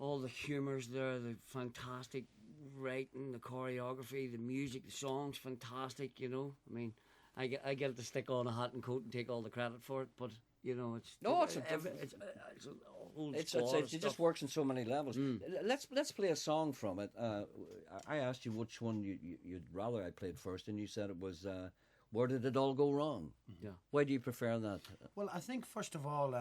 All the humour's there, the fantastic writing, the choreography, the music, the songs, fantastic. You know, I mean, I get to stick on a hat and coat and take all the credit for it, but you know, it's a whole squad of It stuff. just works on so many levels. Let's play a song from it. I asked you which one you'd rather I played first, and you said it was Where Did It All Go Wrong? Yeah. Why do you prefer that? Well, I think first of all,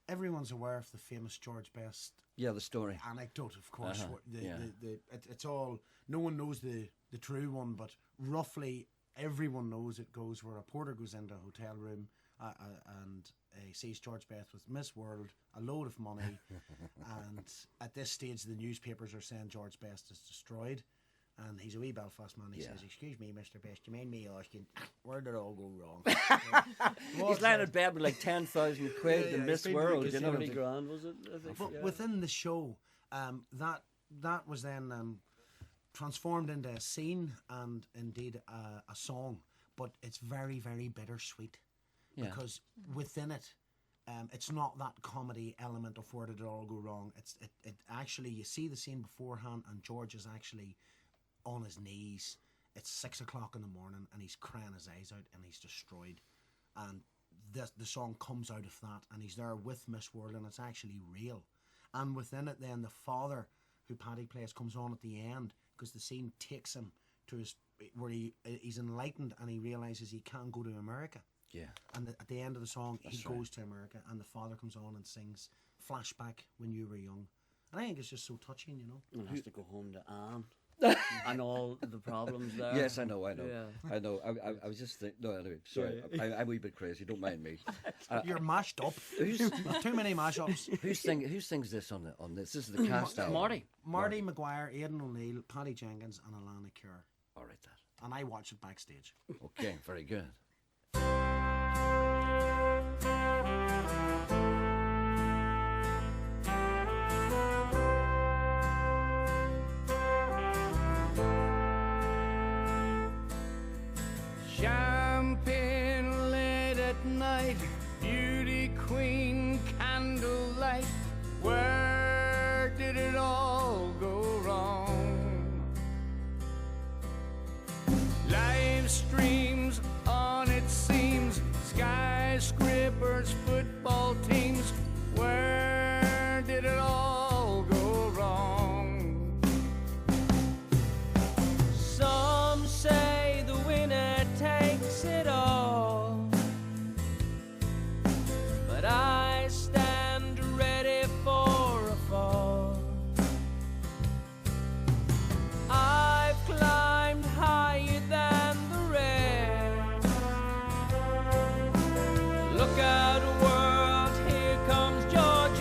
everyone's aware of the famous George Best. Yeah, the story. Anecdote, of course. Uh-huh. It's all. No one knows the true one, but roughly everyone knows it goes where a porter goes into a hotel room and sees George Best with Miss World, a load of money, and at this stage the newspapers are saying George Best is destroyed. And he's a wee Belfast man. He says, "Excuse me, Mr. Best, do you mind me asking, where did it all go wrong?" He's lying in bed with like 10,000 quid in Miss World. You know, 70 grand was it? I think. But within the show, that was then transformed into a scene and indeed a song. But it's very, very bittersweet because within it, it's not that comedy element of where did it all go wrong. It actually, you see the scene beforehand, and George is actually on his knees. It's 6 o'clock in the morning, and he's crying his eyes out, and he's destroyed. And the song comes out of that, and he's there with Miss World, and it's actually real. And within it, then the father, who Paddy plays, comes on at the end because the scene takes him to where he's enlightened, and he realizes he can't go to America. Yeah. And at the end of the song, he goes to America, and the father comes on and sings "Flashback When You Were Young." And I think it's just so touching, you know. And has to go home to Anne. And all the problems there. Yes, I know. Yeah. I know. I was just thinking. No, anyway, sorry. I'm a wee bit crazy. Don't mind me. You're mashed up. Too many mashups. Who sings this on this? This is the cast album. Marty Maguire, Aidan O'Neill, Paddy Jenkins, and Alana Kerr. All right, that. And I watch it backstage. Okay, very good. Champagne late at night, beauty queen candlelight. Where did it all go wrong? Live streams on it seems, skyscrapers, football teams. Where did it all go wrong? Some say the winner takes it all, but I stand ready for a fall. I've climbed higher than the rest. Look out, world, here comes George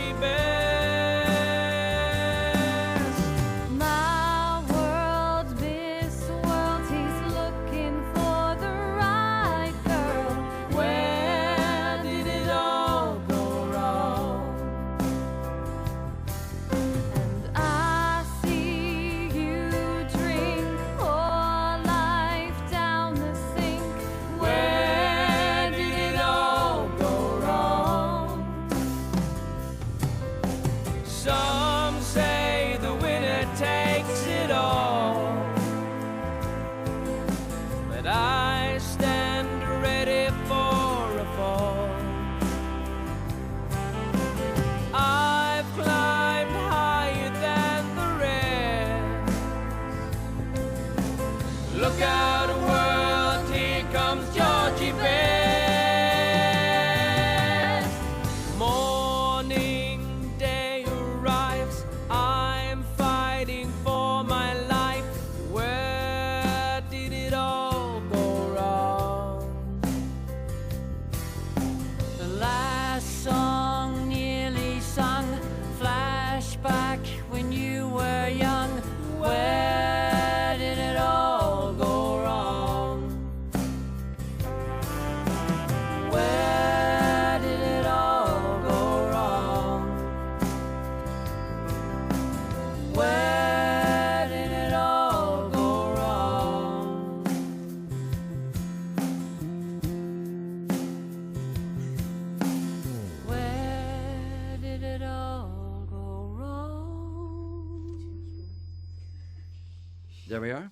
There we are.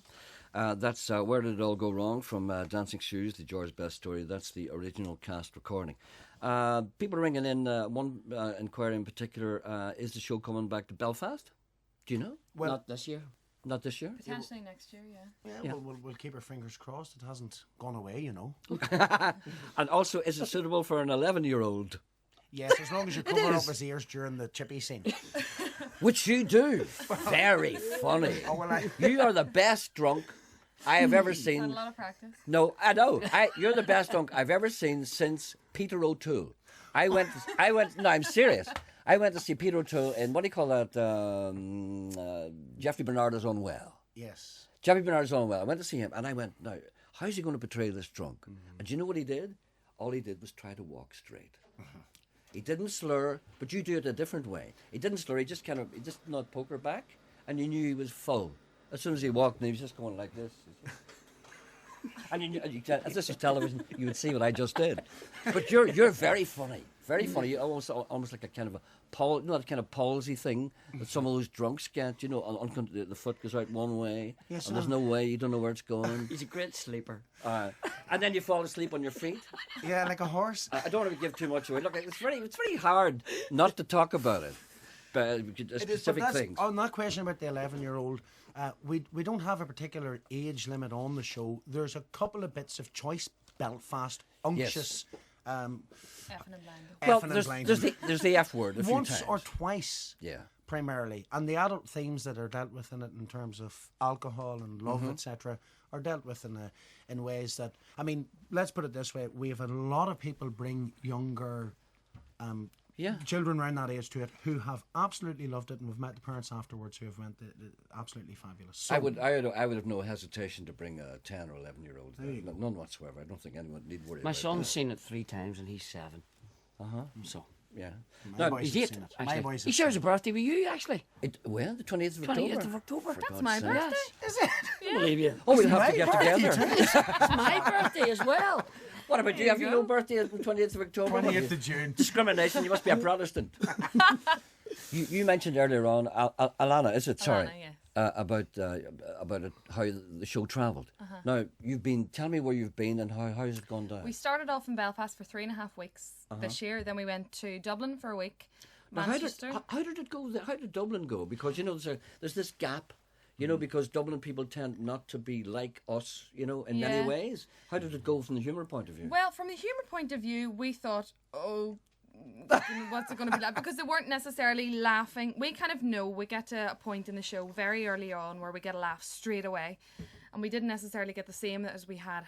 That's Where Did It All Go Wrong from Dancing Shoes, the George Best story. That's the original cast recording. People are ringing in. One inquiry in particular, is the show coming back to Belfast? Do you know? Well, Not this year. Not this year? Potentially next year, yeah. Yeah, we'll keep our fingers crossed. It hasn't gone away, you know. And also, is it suitable for an 11-year-old? Yes, as long as you cover up his ears during the chippy scene. Which you do. Very funny. Oh, well, You are the best drunk I have ever seen. Had a lot of practice. No, I know. You're the best drunk I've ever seen since Peter O'Toole. No, I'm serious. I went to see Peter O'Toole in, what do you call that? Jeffrey Bernardo's Own Well. Yes. Jeffrey Bernardo's Own Well. I went to see him and I went, now, how's he going to portray this drunk? And do you know what he did? All he did was try to walk straight. He didn't slur, but you do it a different way. He didn't slur, he just not poker back, and you knew he was full. As soon as he walked, and he was just going like this. And you knew, as this was television, you would see what I just did. But you're very funny. Very funny. You're almost like a kind of a kind of palsy thing that some of those drunks get. You know, the foot goes out one way, yes, and there's no way. You don't know where it's going. He's a great sleeper. And then you fall asleep on your feet. Yeah, like a horse. I don't want to give too much away. Look, it's very hard not to talk about it. But specific things. On that question about the 11-year-old, we don't have a particular age limit on the show. There's a couple of bits of choice Belfast, unctuous. Well, there's the F word a few once times. or twice. Yeah. Primarily, and the adult themes that are dealt with in it, in terms of alcohol and love, etc., are dealt with in ways that, I mean, let's put it this way: we have a lot of people bring younger. Children around that age to it who have absolutely loved it, and we've met the parents afterwards who have went absolutely fabulous. So, I would have no hesitation to bring a 10 or 11-year-old. None whatsoever. I don't think anyone need worry. My about son's that. seen it 3 times and he's 7. So yeah. My boys he's have 8. seen it. Actually. My boys He have shares seen a birthday with you, actually. Well, the 20th of 28th of October. For That's God's my sake. birthday. Is it? I believe you. Oh, we'll It's have my to get birthday together. too. It's my birthday as well. What about you? Have you no birthday on the 20th of October? 28th of June. Discrimination. You must be a Protestant. You mentioned earlier on, Alana, is it? Sorry. Alana, yeah. About it, how the show travelled. Now, tell me where you've been and how has it gone down? We started off in Belfast for 3.5 weeks this year. Then we went to Dublin for a week. Now, Manchester. how did it go? How did Dublin go? Because, you know, there's this gap, you know, because Dublin people tend not to be like us, you know, in many ways. How did it go from the humour point of view? Well, from the humour point of view, we thought, what's it going to be like? Because they weren't necessarily laughing. We kind of know we get to a point in the show very early on where we get a laugh straight away. And we didn't necessarily get the same as we had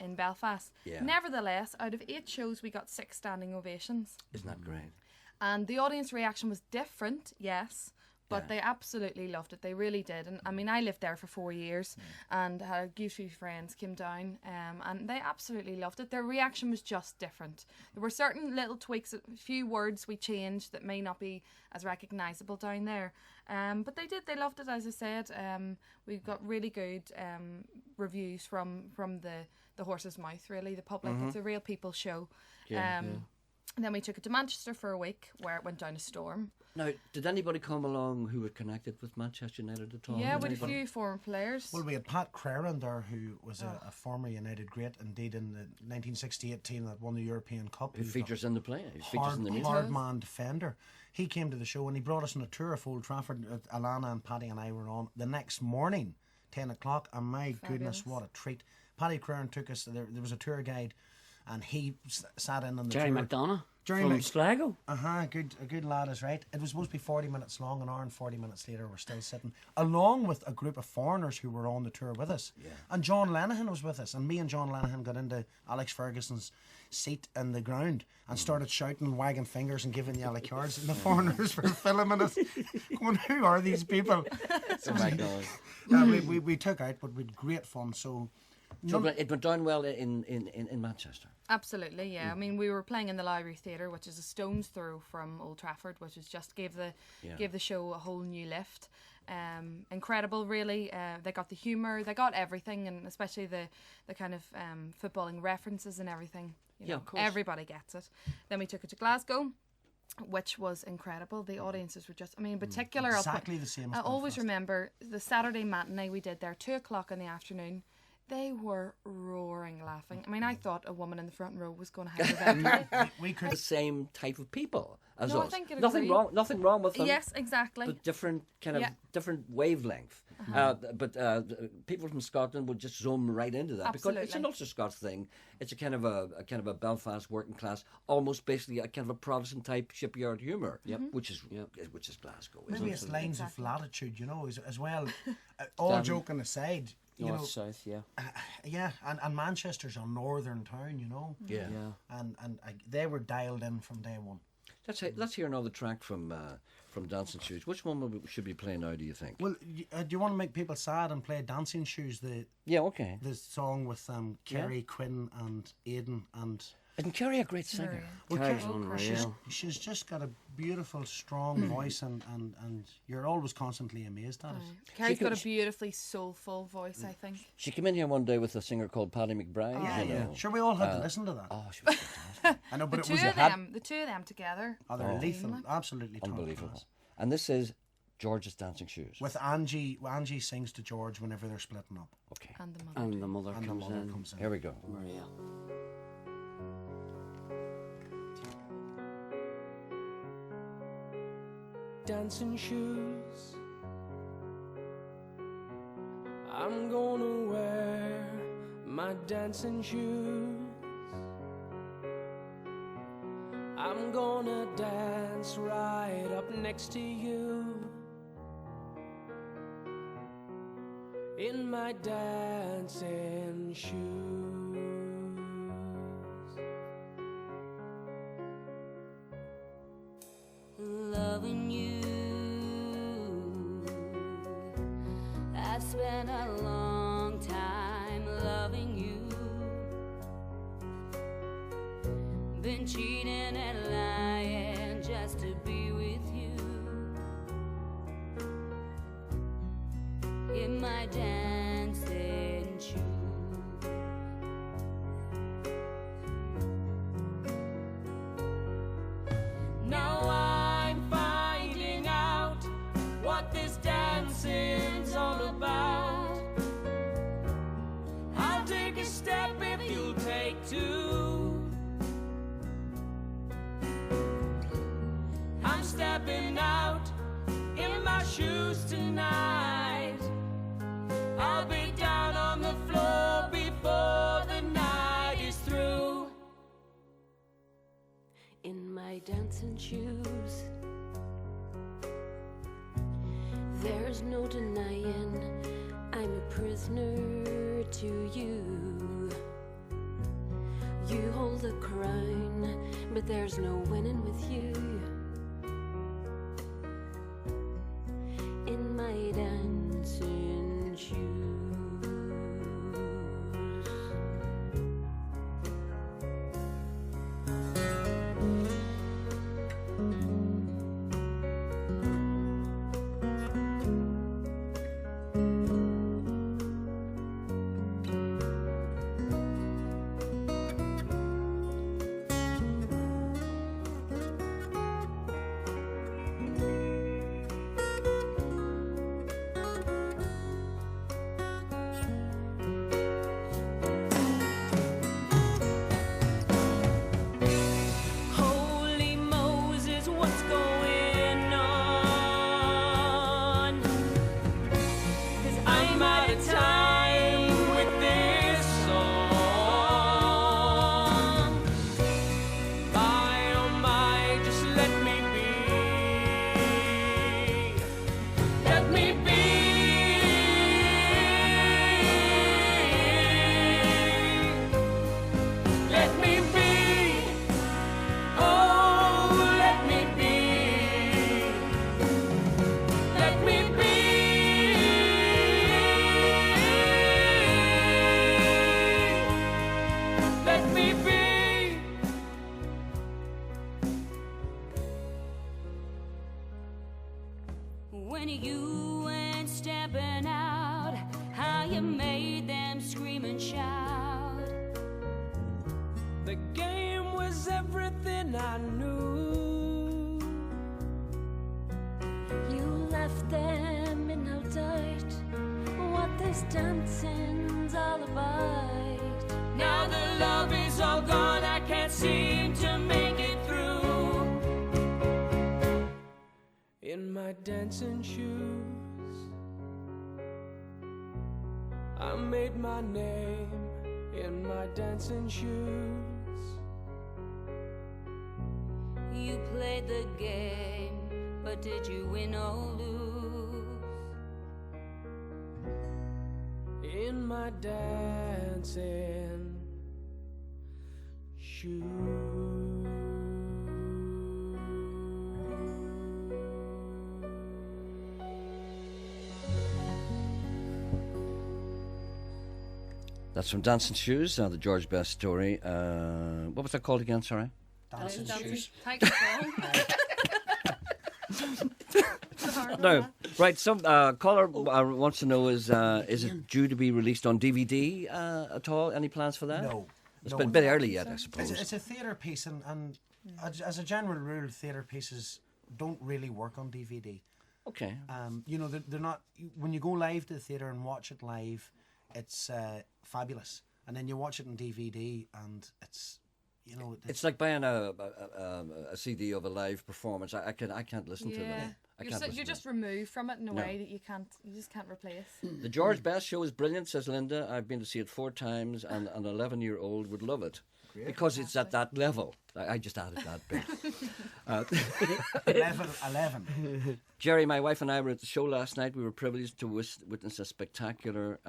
in Belfast. Yeah. Nevertheless, out of 8 shows, we got 6 standing ovations. Isn't that great? And the audience reaction was different, yes, but they absolutely loved it. They really did. And I mean, I lived there for 4 years and had a few friends came down and they absolutely loved it. Their reaction was just different. There were certain little tweaks, a few words we changed that may not be as recognisable down there. But they did. They loved it, as I said. We got really good reviews from the horse's mouth, really, the public. It's a real people show. And then we took it to Manchester for a week where it went down a storm. Now, did anybody come along who were connected with Manchester United at all? Yeah, with a few former players. Well, we had Pat Crerand there, who was a former United great, indeed, in the 1968 team that won the European Cup. Who features in the play. He features in the music. Hard-man defender. He came to the show and he brought us on a tour of Old Trafford. Alana and Paddy and I were on the next morning, 10 o'clock, and my goodness, what a treat. Paddy Crerand took us, there was a tour guide, and he sat in on the Gerry tour. McDonough Gerry from Sligo. A good lad is right. It was supposed to be 40 minutes long, an hour and 40 minutes later we're still sitting, along with a group of foreigners who were on the tour with us. Yeah. And John Lenihan was with us, and me and John Lenihan got into Alex Ferguson's seat in the ground and started shouting, wagging fingers and giving yellow cards, and the foreigners were filming us, going, who are these people? Oh my God. We took out, but we had great fun. So it went down well in Manchester. Absolutely, yeah. I mean, we were playing in the Lowry Theatre, which is a stone's throw from Old Trafford, which is just gave the show a whole new lift. Incredible, really. They got the humour, they got everything, and especially the kind of footballing references and everything. You know, of course. Everybody gets it. Then we took it to Glasgow. which was incredible. The audiences were just, I mean, in particular, exactly the same as I always Belfast. remember the Saturday matinee we did there, 2:00 in the afternoon. They were roaring laughing. I mean, I thought a woman in the front row was going to have a we could the same type of people as No, I us. think you'd Nothing agree. wrong. Nothing wrong with them. Yes, exactly. But different kind of Yeah. different wavelength. Uh-huh. But people from Scotland would just zoom right into that because it's an Absolutely. Ulster Scots thing. It's a kind of a Belfast working class, almost basically a kind of a Protestant type shipyard humour, which is Glasgow. isn't Maybe it? it's lines of latitude, as well. All joking aside, North, south, yeah. Yeah, and Manchester's a northern town, Yeah. and they were dialed in from day one. Let's hear another track from Dancing Shoes. Which one should be playing now, do you think? Well, do you want to make people sad and play Dancing Shoes? Okay. The song with Gerry, Quinn, and Aidan, and isn't Gerry a great singer? Well, Gerry's unreal. she's just got a beautiful, strong voice, and you're always constantly amazed at it. Carrie's got a beautifully soulful voice, I think. She came in here one day with a singer called Paddy McBride. Yeah. Sure, we all had to listen to that. Oh, she was fantastic. I know, but the it was the two of them together. Oh, they're lethal, absolutely top unbelievable. class. And this is George's Dancing Shoes. With Angie sings to George whenever they're splitting up. Okay. And the mother. And the mother, And the comes, mother in. comes in. Here we go. Maria. Dancing shoes, I'm gonna wear my dancing shoes. I'm gonna dance right up next to you in my dancing shoes. Loving you, I spent a long time loving you. Been cheating and lying just to be with you in my dancing shoes. Now I'm finding out what this dancing's all about. I'll take a step if you'll take two. I'm stepping out in my shoes tonight. I'll be down on the floor before the night is through. In my dancing shoes, there's no denying I'm a prisoner to you. You hold the crown, but there's no winning with you. In my dancing shoes. Holy Moses, what's going on? 'Cause I'm out of time with this song. My oh my, just let me be. Let me be. Let me be. Oh, let me be. Let me be. Let me be. When you went stepping out, how you made them scream and shout. The game was everything I knew. this dancing's all about. Now the love is all gone, I can't seem to make it through. In my dancing shoes, I made my name in my dancing shoes. You played the game, but did you win or lose? In my dancing shoes. That's from Dancing Shoes, the George Best story. What was that called again, sorry? Dancing Shoes. Thank you, Paul. No, right. Some caller wants to know is it due to be released on DVD at all? Any plans for that? No. It's no, been a bit early yet, I suppose. It's a theatre piece, and as a general rule, theatre pieces don't really work on DVD. Okay. You know, they're not. When you go live to the theatre and watch it live, it's fabulous, and then you watch it on DVD, and it's. You know, it's like buying a CD of a live performance. I can't listen to that. You're just removed from it in a way that you just can't replace. The George Best show is brilliant, says Linda. I've been to see it 4 times, and an 11-year-old would love it. Great. Because it's at that level. I just added that bit. 11. Gerry, my wife and I were at the show last night. We were privileged to witness a spectacular,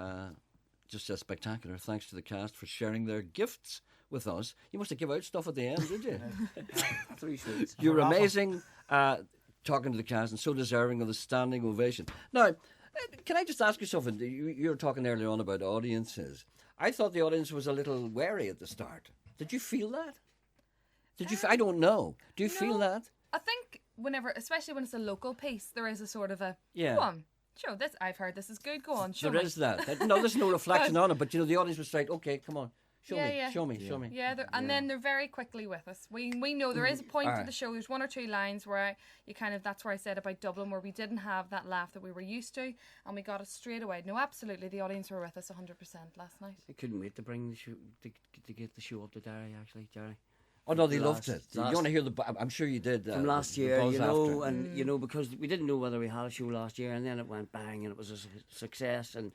thanks to the cast for sharing their gifts with us. You must have given out stuff at the end, did you? 3 sweets. You're amazing talking to the cast and so deserving of the standing ovation. Now, can I just ask you something? You were talking earlier on about audiences. I thought the audience was a little wary at the start. Did you feel that? Did you? I don't know. Do you feel that? I think whenever, especially when it's a local piece, there is a sort of a yeah. Go on, show this. I've heard this is good. Go on, show there me. Is that. No, there's no reflection on it. But you know, the audience was like, okay, come on. Show me. Yeah, and then they're very quickly with us. We know there is a point to the show. There's 1 or 2 lines where that's where I said about Dublin, where we didn't have that laugh that we were used to, and we got it straight away. No, absolutely, the audience were with us 100% last night. I couldn't wait to bring the show to get the show up to Derry. Actually, Gerry. Oh no, they loved it. You want to hear I'm sure you did. From last year, you know, and you know, because we didn't know whether we had a show last year, and then it went bang, and it was a success, and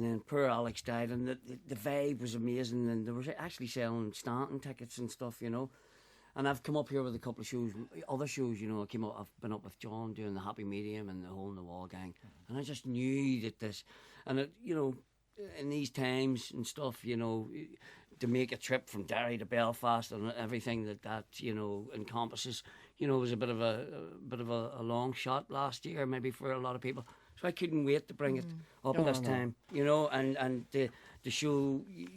then poor Alex died, and the vibe was amazing, and they were actually selling Stanton tickets and stuff, you know. And I've come up here with a couple of shows, other shows, you know. I've been up with John doing the Happy Medium and the Hole in the Wall gang, and I just knew that this, and it, you know, in these times and stuff, you know, to make a trip from Derry to Belfast and everything that you know encompasses, you know, was a bit of a long shot last year, maybe for a lot of people. So I couldn't wait to bring it up this time, you know, and to show you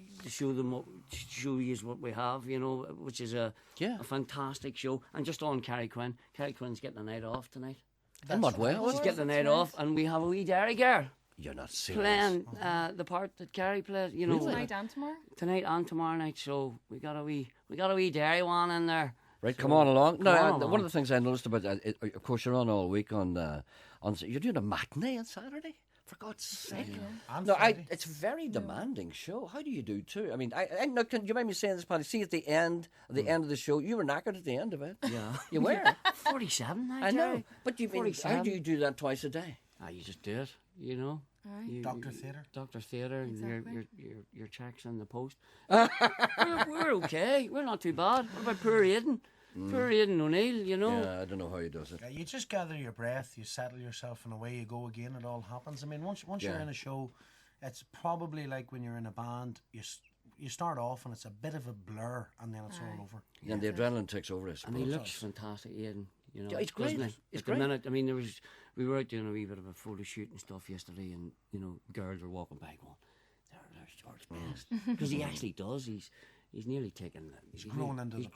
what we have, you know, which is a fantastic show. And just on Carrie Quinn. Carrie Quinn's getting a night off tonight. In what way? She's getting a night off, and we have a wee Derry girl. You're not serious. Playing the part that Carrie plays, you know. Tonight and tomorrow? Tonight and tomorrow night, so we got a wee Derry one in there. Right, so, come on along. No, along. One of the things I noticed about of course, you're on all week on. You're doing a matinee on Saturday. For God's sake! Yeah. It's a very demanding show. How do you do 2? I mean, no, can you mind me saying this, Paddy? See, at the end of the show, you were knackered at the end of it. Yeah, you were 47. I know, but how do you do that twice a day? You just do it, you know. Doctor Theatre. Doctor Theatre, exactly. and your checks in the post. we're okay. We're not too bad. What about poor Aidan? Poor Aidan O'Neill, you know. Yeah, I don't know how he does it. You just gather your breath, you settle yourself, and away you go again. It all happens. I mean, once you're in a show, it's probably like when you're in a band. You start off and it's a bit of a blur, and then it's all over. Yeah, and the adrenaline takes over. And he looks fantastic, Aidan. You know, yeah, it's great. At the minute, I mean, we were out doing a wee bit of a photo shoot and stuff yesterday, and you know, girls were walking by going, "There's George Best," because he actually does. He's nearly taken. He's growing under the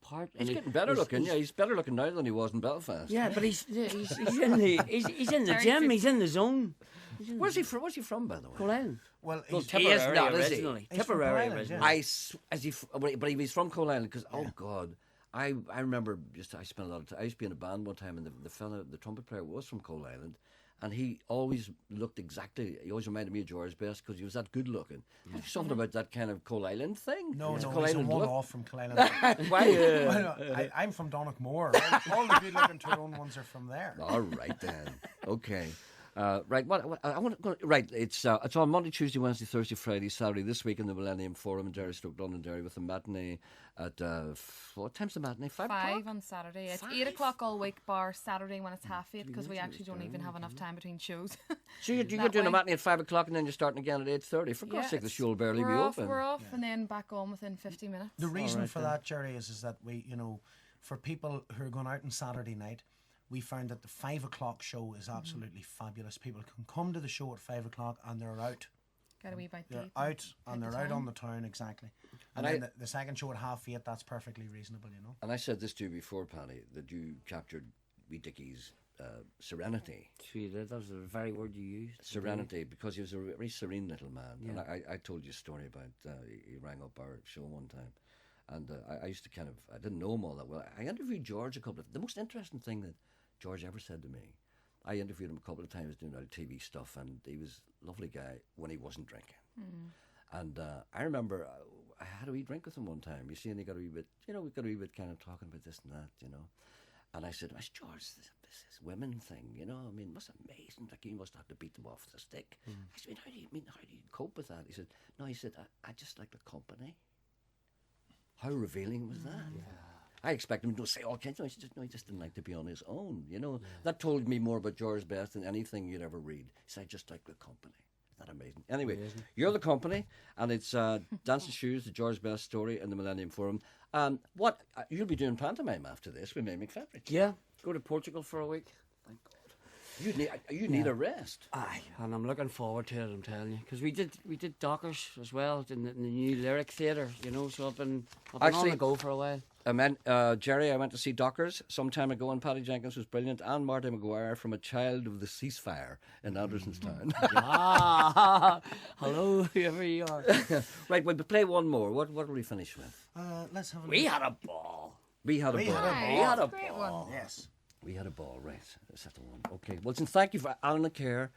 part. He's getting better looking. Yeah, he's better looking now than he was in Belfast. Yeah, but he's in the gym. He's in the zone. Where's he from? Where's he from, by the way? Coal Island. Well, he is not, originally. Tipperary originally. But he was from Coal Island because oh God, I remember I spent a lot of time. I used to be in a band one time, and the fella, the trumpet player, was from Coal Island. And he always looked exactly. He always reminded me of George Best because he was that good looking. There's something about that kind of Coal Island thing. No, It's he's Coal a Island look. one-off from Coal Island. Why? Well, no, I'm from Donegal. All the good-looking Tyrone ones are from there. All right then. Okay. Right. What I want to go. Right. It's on Monday, Tuesday, Wednesday, Thursday, Friday, Saturday this week in the Millennium Forum in Derry, Londonderry, with a matinee at what time's the matinee? 5 o'clock? On Saturday. It's 8 o'clock all week, bar Saturday when it's 8:30, because we actually don't even have enough time between shows. So you're doing a matinee at 5 o'clock and then you're starting again at 8:30. For God's sake, the show will barely be open. We're off and then back on within 50 minutes. The reason for that, Gerry, is that we, for people who are going out on Saturday night, we found that the 5 o'clock show is absolutely fabulous. People can come to the show at 5 o'clock and they're out. Get a wee bite They're deep out and they're out town. on the town, exactly. And And then the second show at 8:30, that's perfectly reasonable, And I said this to you before, Paddy, that you captured wee Dickie's serenity. Sweet, that was the very word you used. Serenity, because he was a very serene little man. Yeah. And I told you a story about he rang up our show one time. And I used to I didn't know him all that well. I interviewed George a couple of... The most interesting thing that George ever said to me, I interviewed him a couple of times doing our TV stuff, and he was a lovely guy when he wasn't drinking. And I remember I had a wee drink with him one time, you see, and he got a wee bit, we got a wee bit kind of talking about this and that, And I said, George, this women thing, I mean, it was amazing. Like, you must have to beat them off the stick. I said, how do you cope with that? He said, no, I just like the company. How revealing was that? I expect him to say all kinds of things. He just didn't like to be on his own, That told me more about George Best than anything you'd ever read. He said, I just like the company. Isn't that amazing? Anyway, you're the company, and it's Dancing Shoes, the George Best story in the Millennium Forum. What you'll be doing pantomime after this with May McFetrich. Yeah, go to Portugal for a week. Thank God. You need a rest. Aye, and I'm looking forward to it. I'm telling you, because we did Dockers as well in the new Lyric Theatre. So I've been on the go for a while. Gerry, I went to see Dockers some time ago, and Paddy Jenkins was brilliant, and Marty Maguire from A Child of the Ceasefire in Andersonstown. Hello, whoever you are. Right, we'll play one more. What will we finish with? Let's have a We had a ball. We had a ball. Yes. We had a ball, right? Is that the one? Okay. Well, listen, thank you for Alan McCare,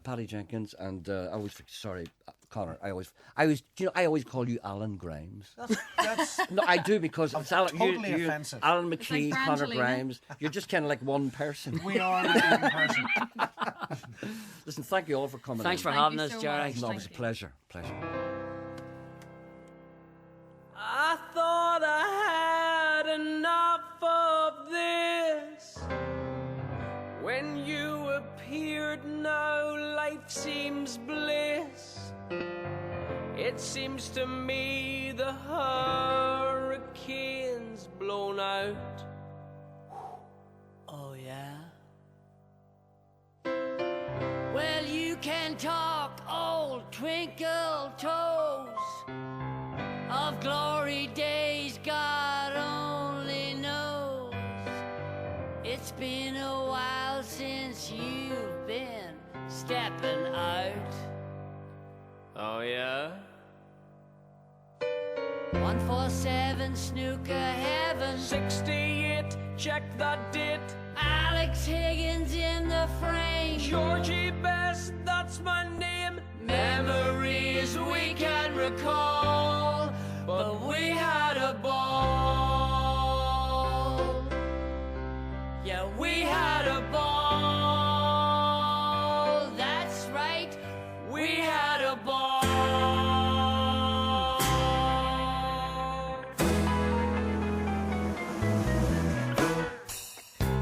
Paddy Jenkins, and Connor. I always call you Alan Grimes. That's no, I do, because it's Alan. Totally offensive. Alan McKee, like Connor Brangelina. Grimes. You're just kind of like one person. We are one person. Listen, thank you all for coming. Thanks in. for having you us, so Gerry. much. No, it was a pleasure. Pleasure. I thought I had enough of this. When you appeared, now life seems bliss. It seems to me the hurricane's blown out. Oh yeah. Well, you can talk, old twinkle toes, of glory days God only knows. It's been a while since you've been stepping out. Oh yeah? 147 snooker heaven. 68, check the date. Alex Higgins in the frame. Georgie Best, that's my name. Memories we can recall, but we had a ball. Yeah, we had a ball. That's right, we had a ball.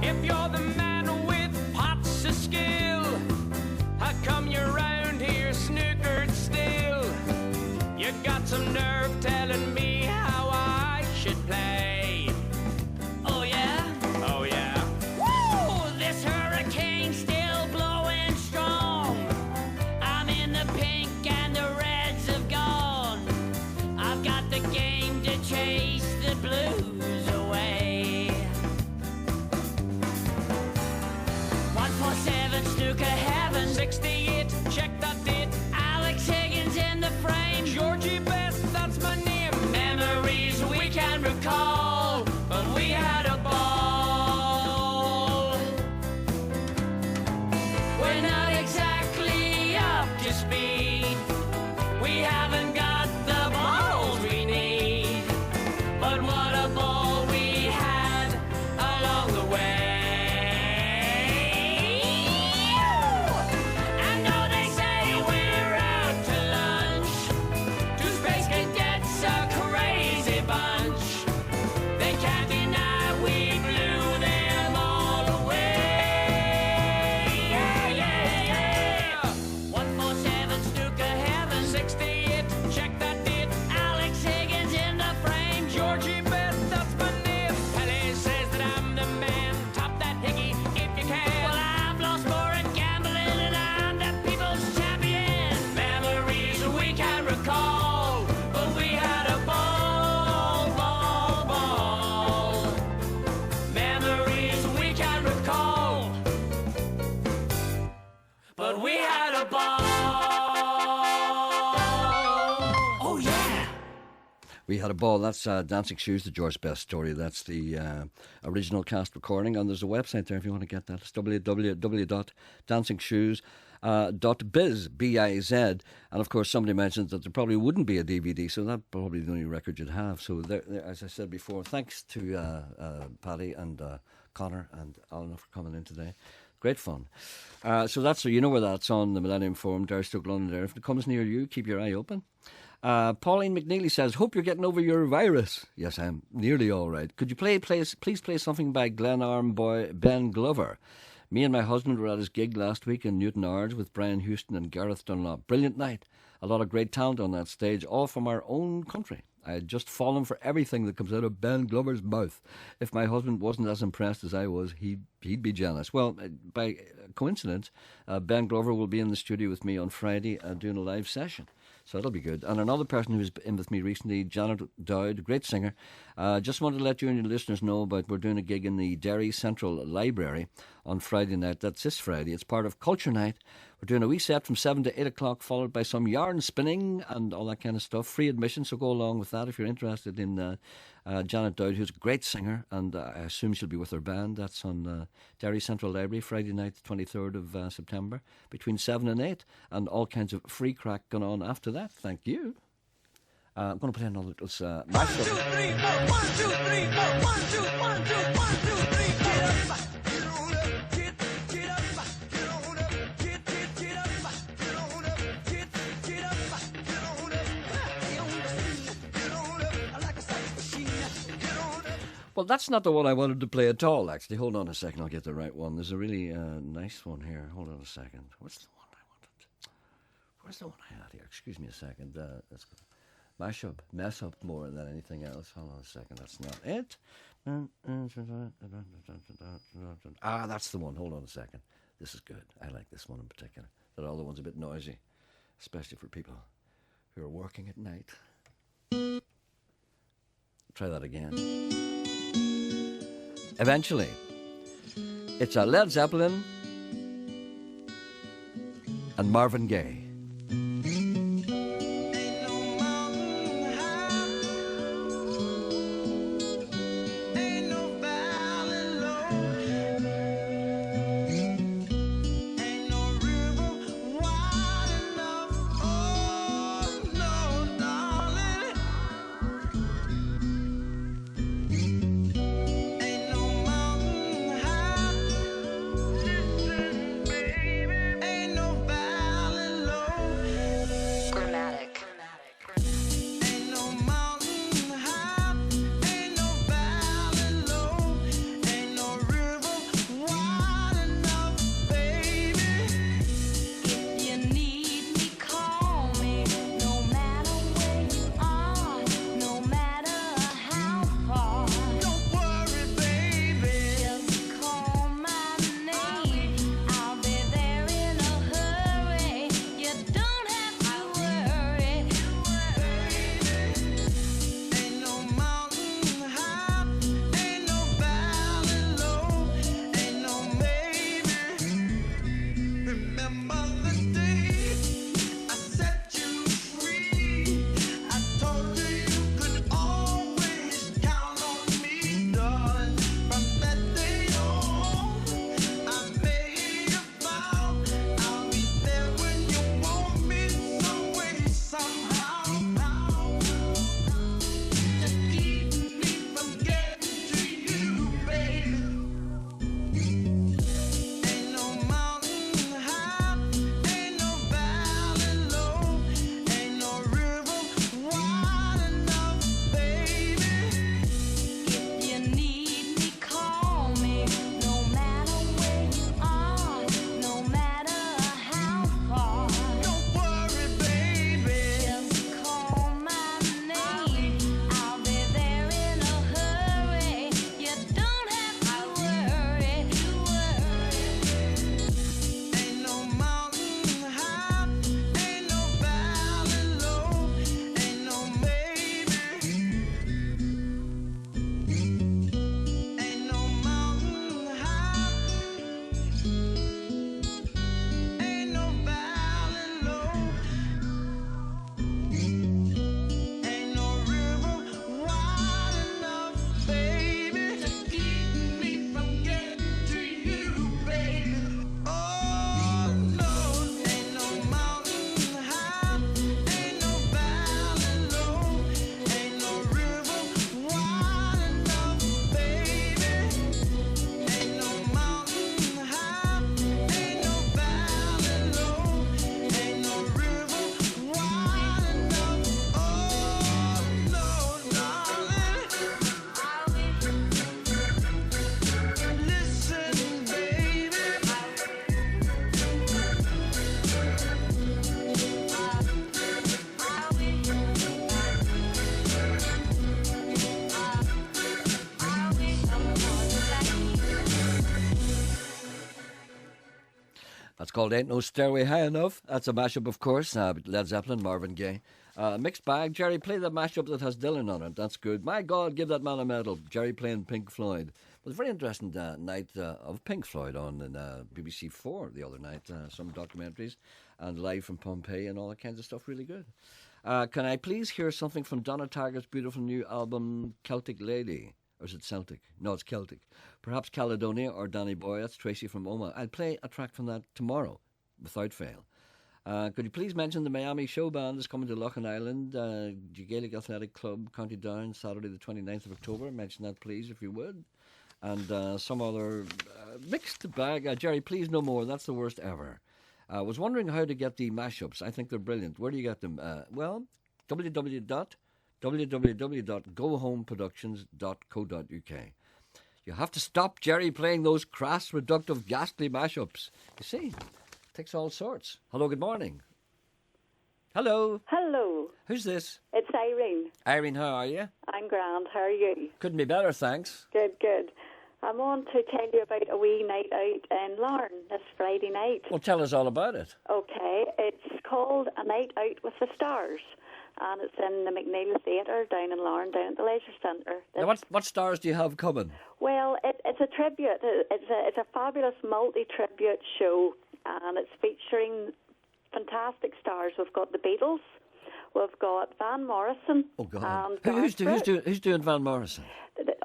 If you're the man with pots of skill, how come you're round here snookered still? You got some nerve telling me how I should play. Oh yeah? Oh yeah. Woo! This hurricane's still blowing strong. I'm in the pink and the reds have gone. I've got the game to chase the blues away. 147 snooker heaven. 68, check that date. Alex Higgins in the frame. Georgie Best, that's my name. Memories we can recall, but we had a ball. When We had a ball. That's Dancing Shoes, the George Best story. That's the original cast recording, and there's a website there if you want to get that. It's www.dancingshoes.biz, B-I-Z. And of course, somebody mentioned that there probably wouldn't be a DVD, so that's probably the only record you'd have. So, there, as I said before, thanks to Paddy and Connor and Alan for coming in today. Great fun. So that's, so you know where that's on, the Millennium Forum, Derrystoke, London. If it comes near you, keep your eye open. Pauline McNeely says, hope you're getting over your virus. Yes, I'm nearly all right. Could you please play something by Glenarm boy Ben Glover? Me and my husband were at his gig last week in Newton Ards with Brian Houston and Gareth Dunlop. Brilliant night. A lot of great talent on that stage, all from our own country. I had just fallen for everything that comes out of Ben Glover's mouth. If my husband wasn't as impressed as I was, he'd be jealous. Well, by coincidence, Ben Glover will be in the studio with me on Friday doing a live session. So that'll be good. And another person who's in with me recently, Janet Dowd, great singer. Just wanted to let you and your listeners know about we're doing a gig in the Derry Central Library on Friday night. That's this Friday. It's part of Culture Night. We're doing a wee set from 7 to 8 o'clock, followed by some yarn spinning and all that kind of stuff. Free admission, so go along with that if you're interested in Janet Dowd, who's a great singer, and I assume she'll be with her band. That's on Derry Central Library, Friday night, the 23rd of September, between 7 and 8, and all kinds of free crack going on after that. Thank you. I'm going to play another little mashup. 1, 2, 3, 4, 1, 2, 3, 4, 1, 2, 1, 2, 1, 2, 3, get up, get on up, get up, get on up, get up, get up, get on up, get up, get on up, get on up, I like a sex machine, get on up. Well, that's not the one I wanted to play at all, actually. Hold on a second, I'll get the right one. There's a really nice one here. Hold on a second. What's the one I wanted? Where's the one I had here? Excuse me a second. Let's go. Mashup, mess up more than anything else. Hold on a second, that's not it. That's the one. Hold on a second. This is good. I like this one in particular. The other one's a bit noisy, especially for people who are working at night. Try that again. Eventually. It's a Led Zeppelin and Marvin Gaye. Ain't no valley low. That's called Ain't No Stairway High Enough. That's a mashup, of course. Led Zeppelin, Marvin Gaye. Mixed bag. Gerry, play the mashup that has Dylan on it. That's good. My God, give that man a medal. Gerry playing Pink Floyd. It was a very interesting night of Pink Floyd on in BBC 4 the other night. Some documentaries and live from Pompeii and all that kinds of stuff. Really good. Can I please hear something from Donna Target's beautiful new album, Celtic Lady? Or is it Celtic? No, it's Celtic. Perhaps Caledonia or Danny Boy. That's Tracy from Oma. I'll play a track from that tomorrow, without fail. Could you please mention the Miami Show Band is coming to Loughlin Island, Gaelic Athletic Club, County Down, Saturday the 29th of October. Mention that, please, if you would. And some other mixed bag. Gerry, please no more. That's the worst ever. I was wondering how to get the mashups. I think they're brilliant. Where do you get them? Well, www.gohomeproductions.co.uk. You have to stop Gerry playing those crass, reductive, ghastly mashups. You see, it takes all sorts. Hello, good morning. Hello. Hello. Who's this? It's Irene. Irene, how are you? I'm grand. How are you? Couldn't be better, thanks. Good, good. I'm on to tell you about a wee night out in Larne this Friday night. Well, tell us all about it. Okay, it's called A Night Out with the Stars, and it's in the MacMillan Theatre down in Larne, down at the Leisure Centre. Now, what stars do you have coming? Well, it's a tribute. It's a fabulous multi-tribute show, and it's featuring fantastic stars. We've got the Beatles, we've got Van Morrison. Oh, God. And Who's doing Van Morrison?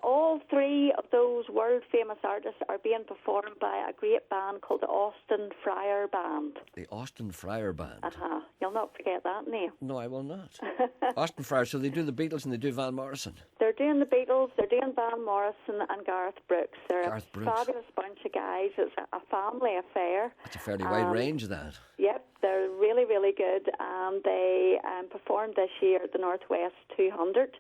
All three of those world-famous artists are being performed by a great band called the Austin Friar Band. The Austin Friar Band. Uh-huh. You'll not forget that name. No, I will not. Austin Friar, so they do the Beatles and they do Van Morrison. They're doing the Beatles, they're doing Van Morrison and Garth Brooks. They're Garth a Brooks. fabulous bunch of guys. It's a family affair. It's a fairly wide range, that. Yep, they're really, really good. They performed this year at the Northwest 200.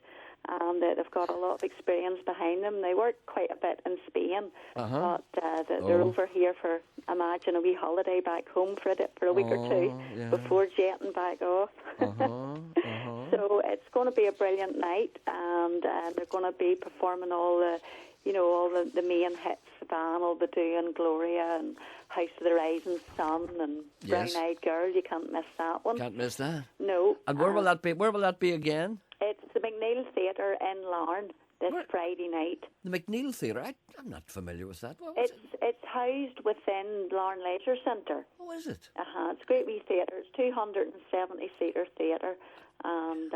They've got a lot of experience behind them. They work quite a bit in Spain, but they're over here for, imagine, a wee holiday back home for a week or two before jetting back off. So it's going to be a brilliant night, and they're going to be performing all the main hits, Van will be doing Gloria and House of the Rising Sun and Brown Eyed Girl. You can't miss that one. Can't miss that. No. And where will that be? Where will that be again? It's the MacMillan Theatre in Larne this Friday night. The MacMillan Theatre? I'm not familiar with that. It's housed within Larne Leisure Centre. Oh, is it? It's a great wee theatre. It's 270-seater theatre, and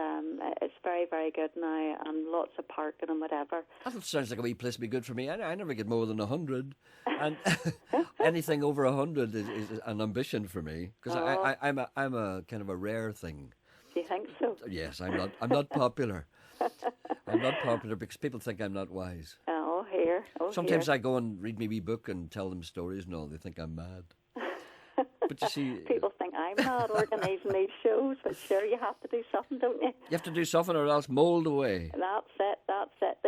it's very, very good now, and lots of parking and whatever. That sounds like a wee place to be good for me. I never get more than 100, and anything over 100 is an ambition for me, because I'm a kind of a rare thing. Do you think so? Yes, I'm not popular. I'm not popular because people think I'm not wise. Oh, here. Sometimes I go and read my wee book and tell them stories and all. They think I'm mad. But you see... People think I'm mad organising these shows, but sure, you have to do something, don't you? You have to do something or else mould away. That's it.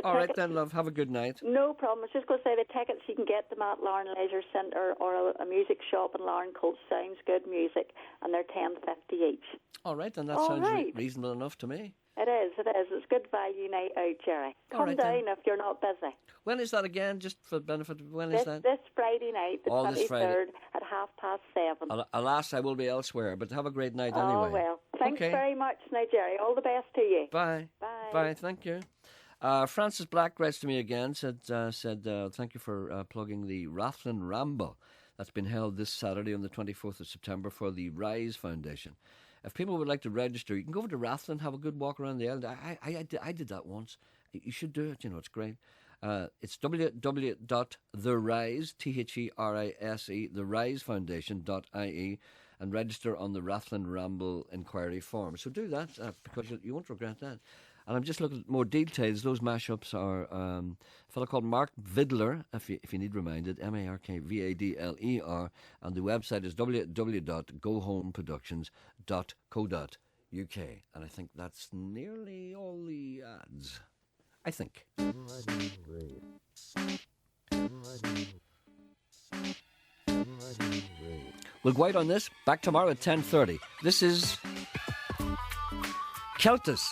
All right then, love. Have a good night. No problem. I was just going to say the tickets, you can get them at Larne Leisure Centre or a music shop in Larne called Sounds Good Music, and they're $10.50 each. All right, then that sounds reasonable enough to me. It is. It's good value night out, Gerry. Come down if you're not busy. When is that again, just for the benefit? When is that? This Friday night, the 23rd at 7:30. Alas, I will be elsewhere, but have a great night anyway. Oh, well. Thanks very much now, Gerry. All the best to you. Bye. Bye, thank you. Francis Black writes to me again, said thank you for plugging the Rathlin Ramble that's been held this Saturday on the 24th of September for the Rise Foundation. If people would like to register, you can go over to Rathlin, have a good walk around the island. I did that once. You should do it. It's great. It's www.therise, THERISE, therisefoundation.ie, and register on the Rathlin Ramble inquiry form. So do that because you won't regret that. And I'm just looking at more details. Those mashups are a fellow called Mark Vidler, if you need reminded, MarkVadler, and the website is www.gohomeproductions.co.uk. And I think that's nearly all the ads. I think. We'll go out on this. Back tomorrow at 10:30. This is Celtus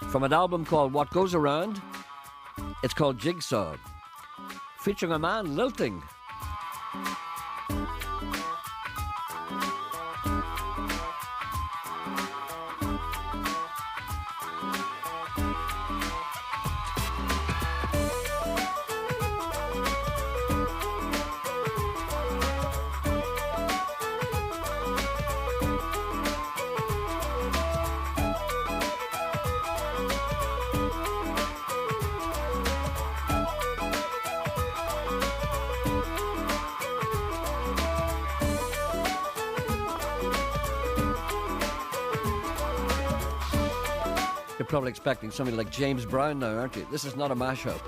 from an album called What Goes Around. It's called Jigsaw, featuring a man lilting. You're probably expecting somebody like James Brown now, aren't you? This is not a mashup.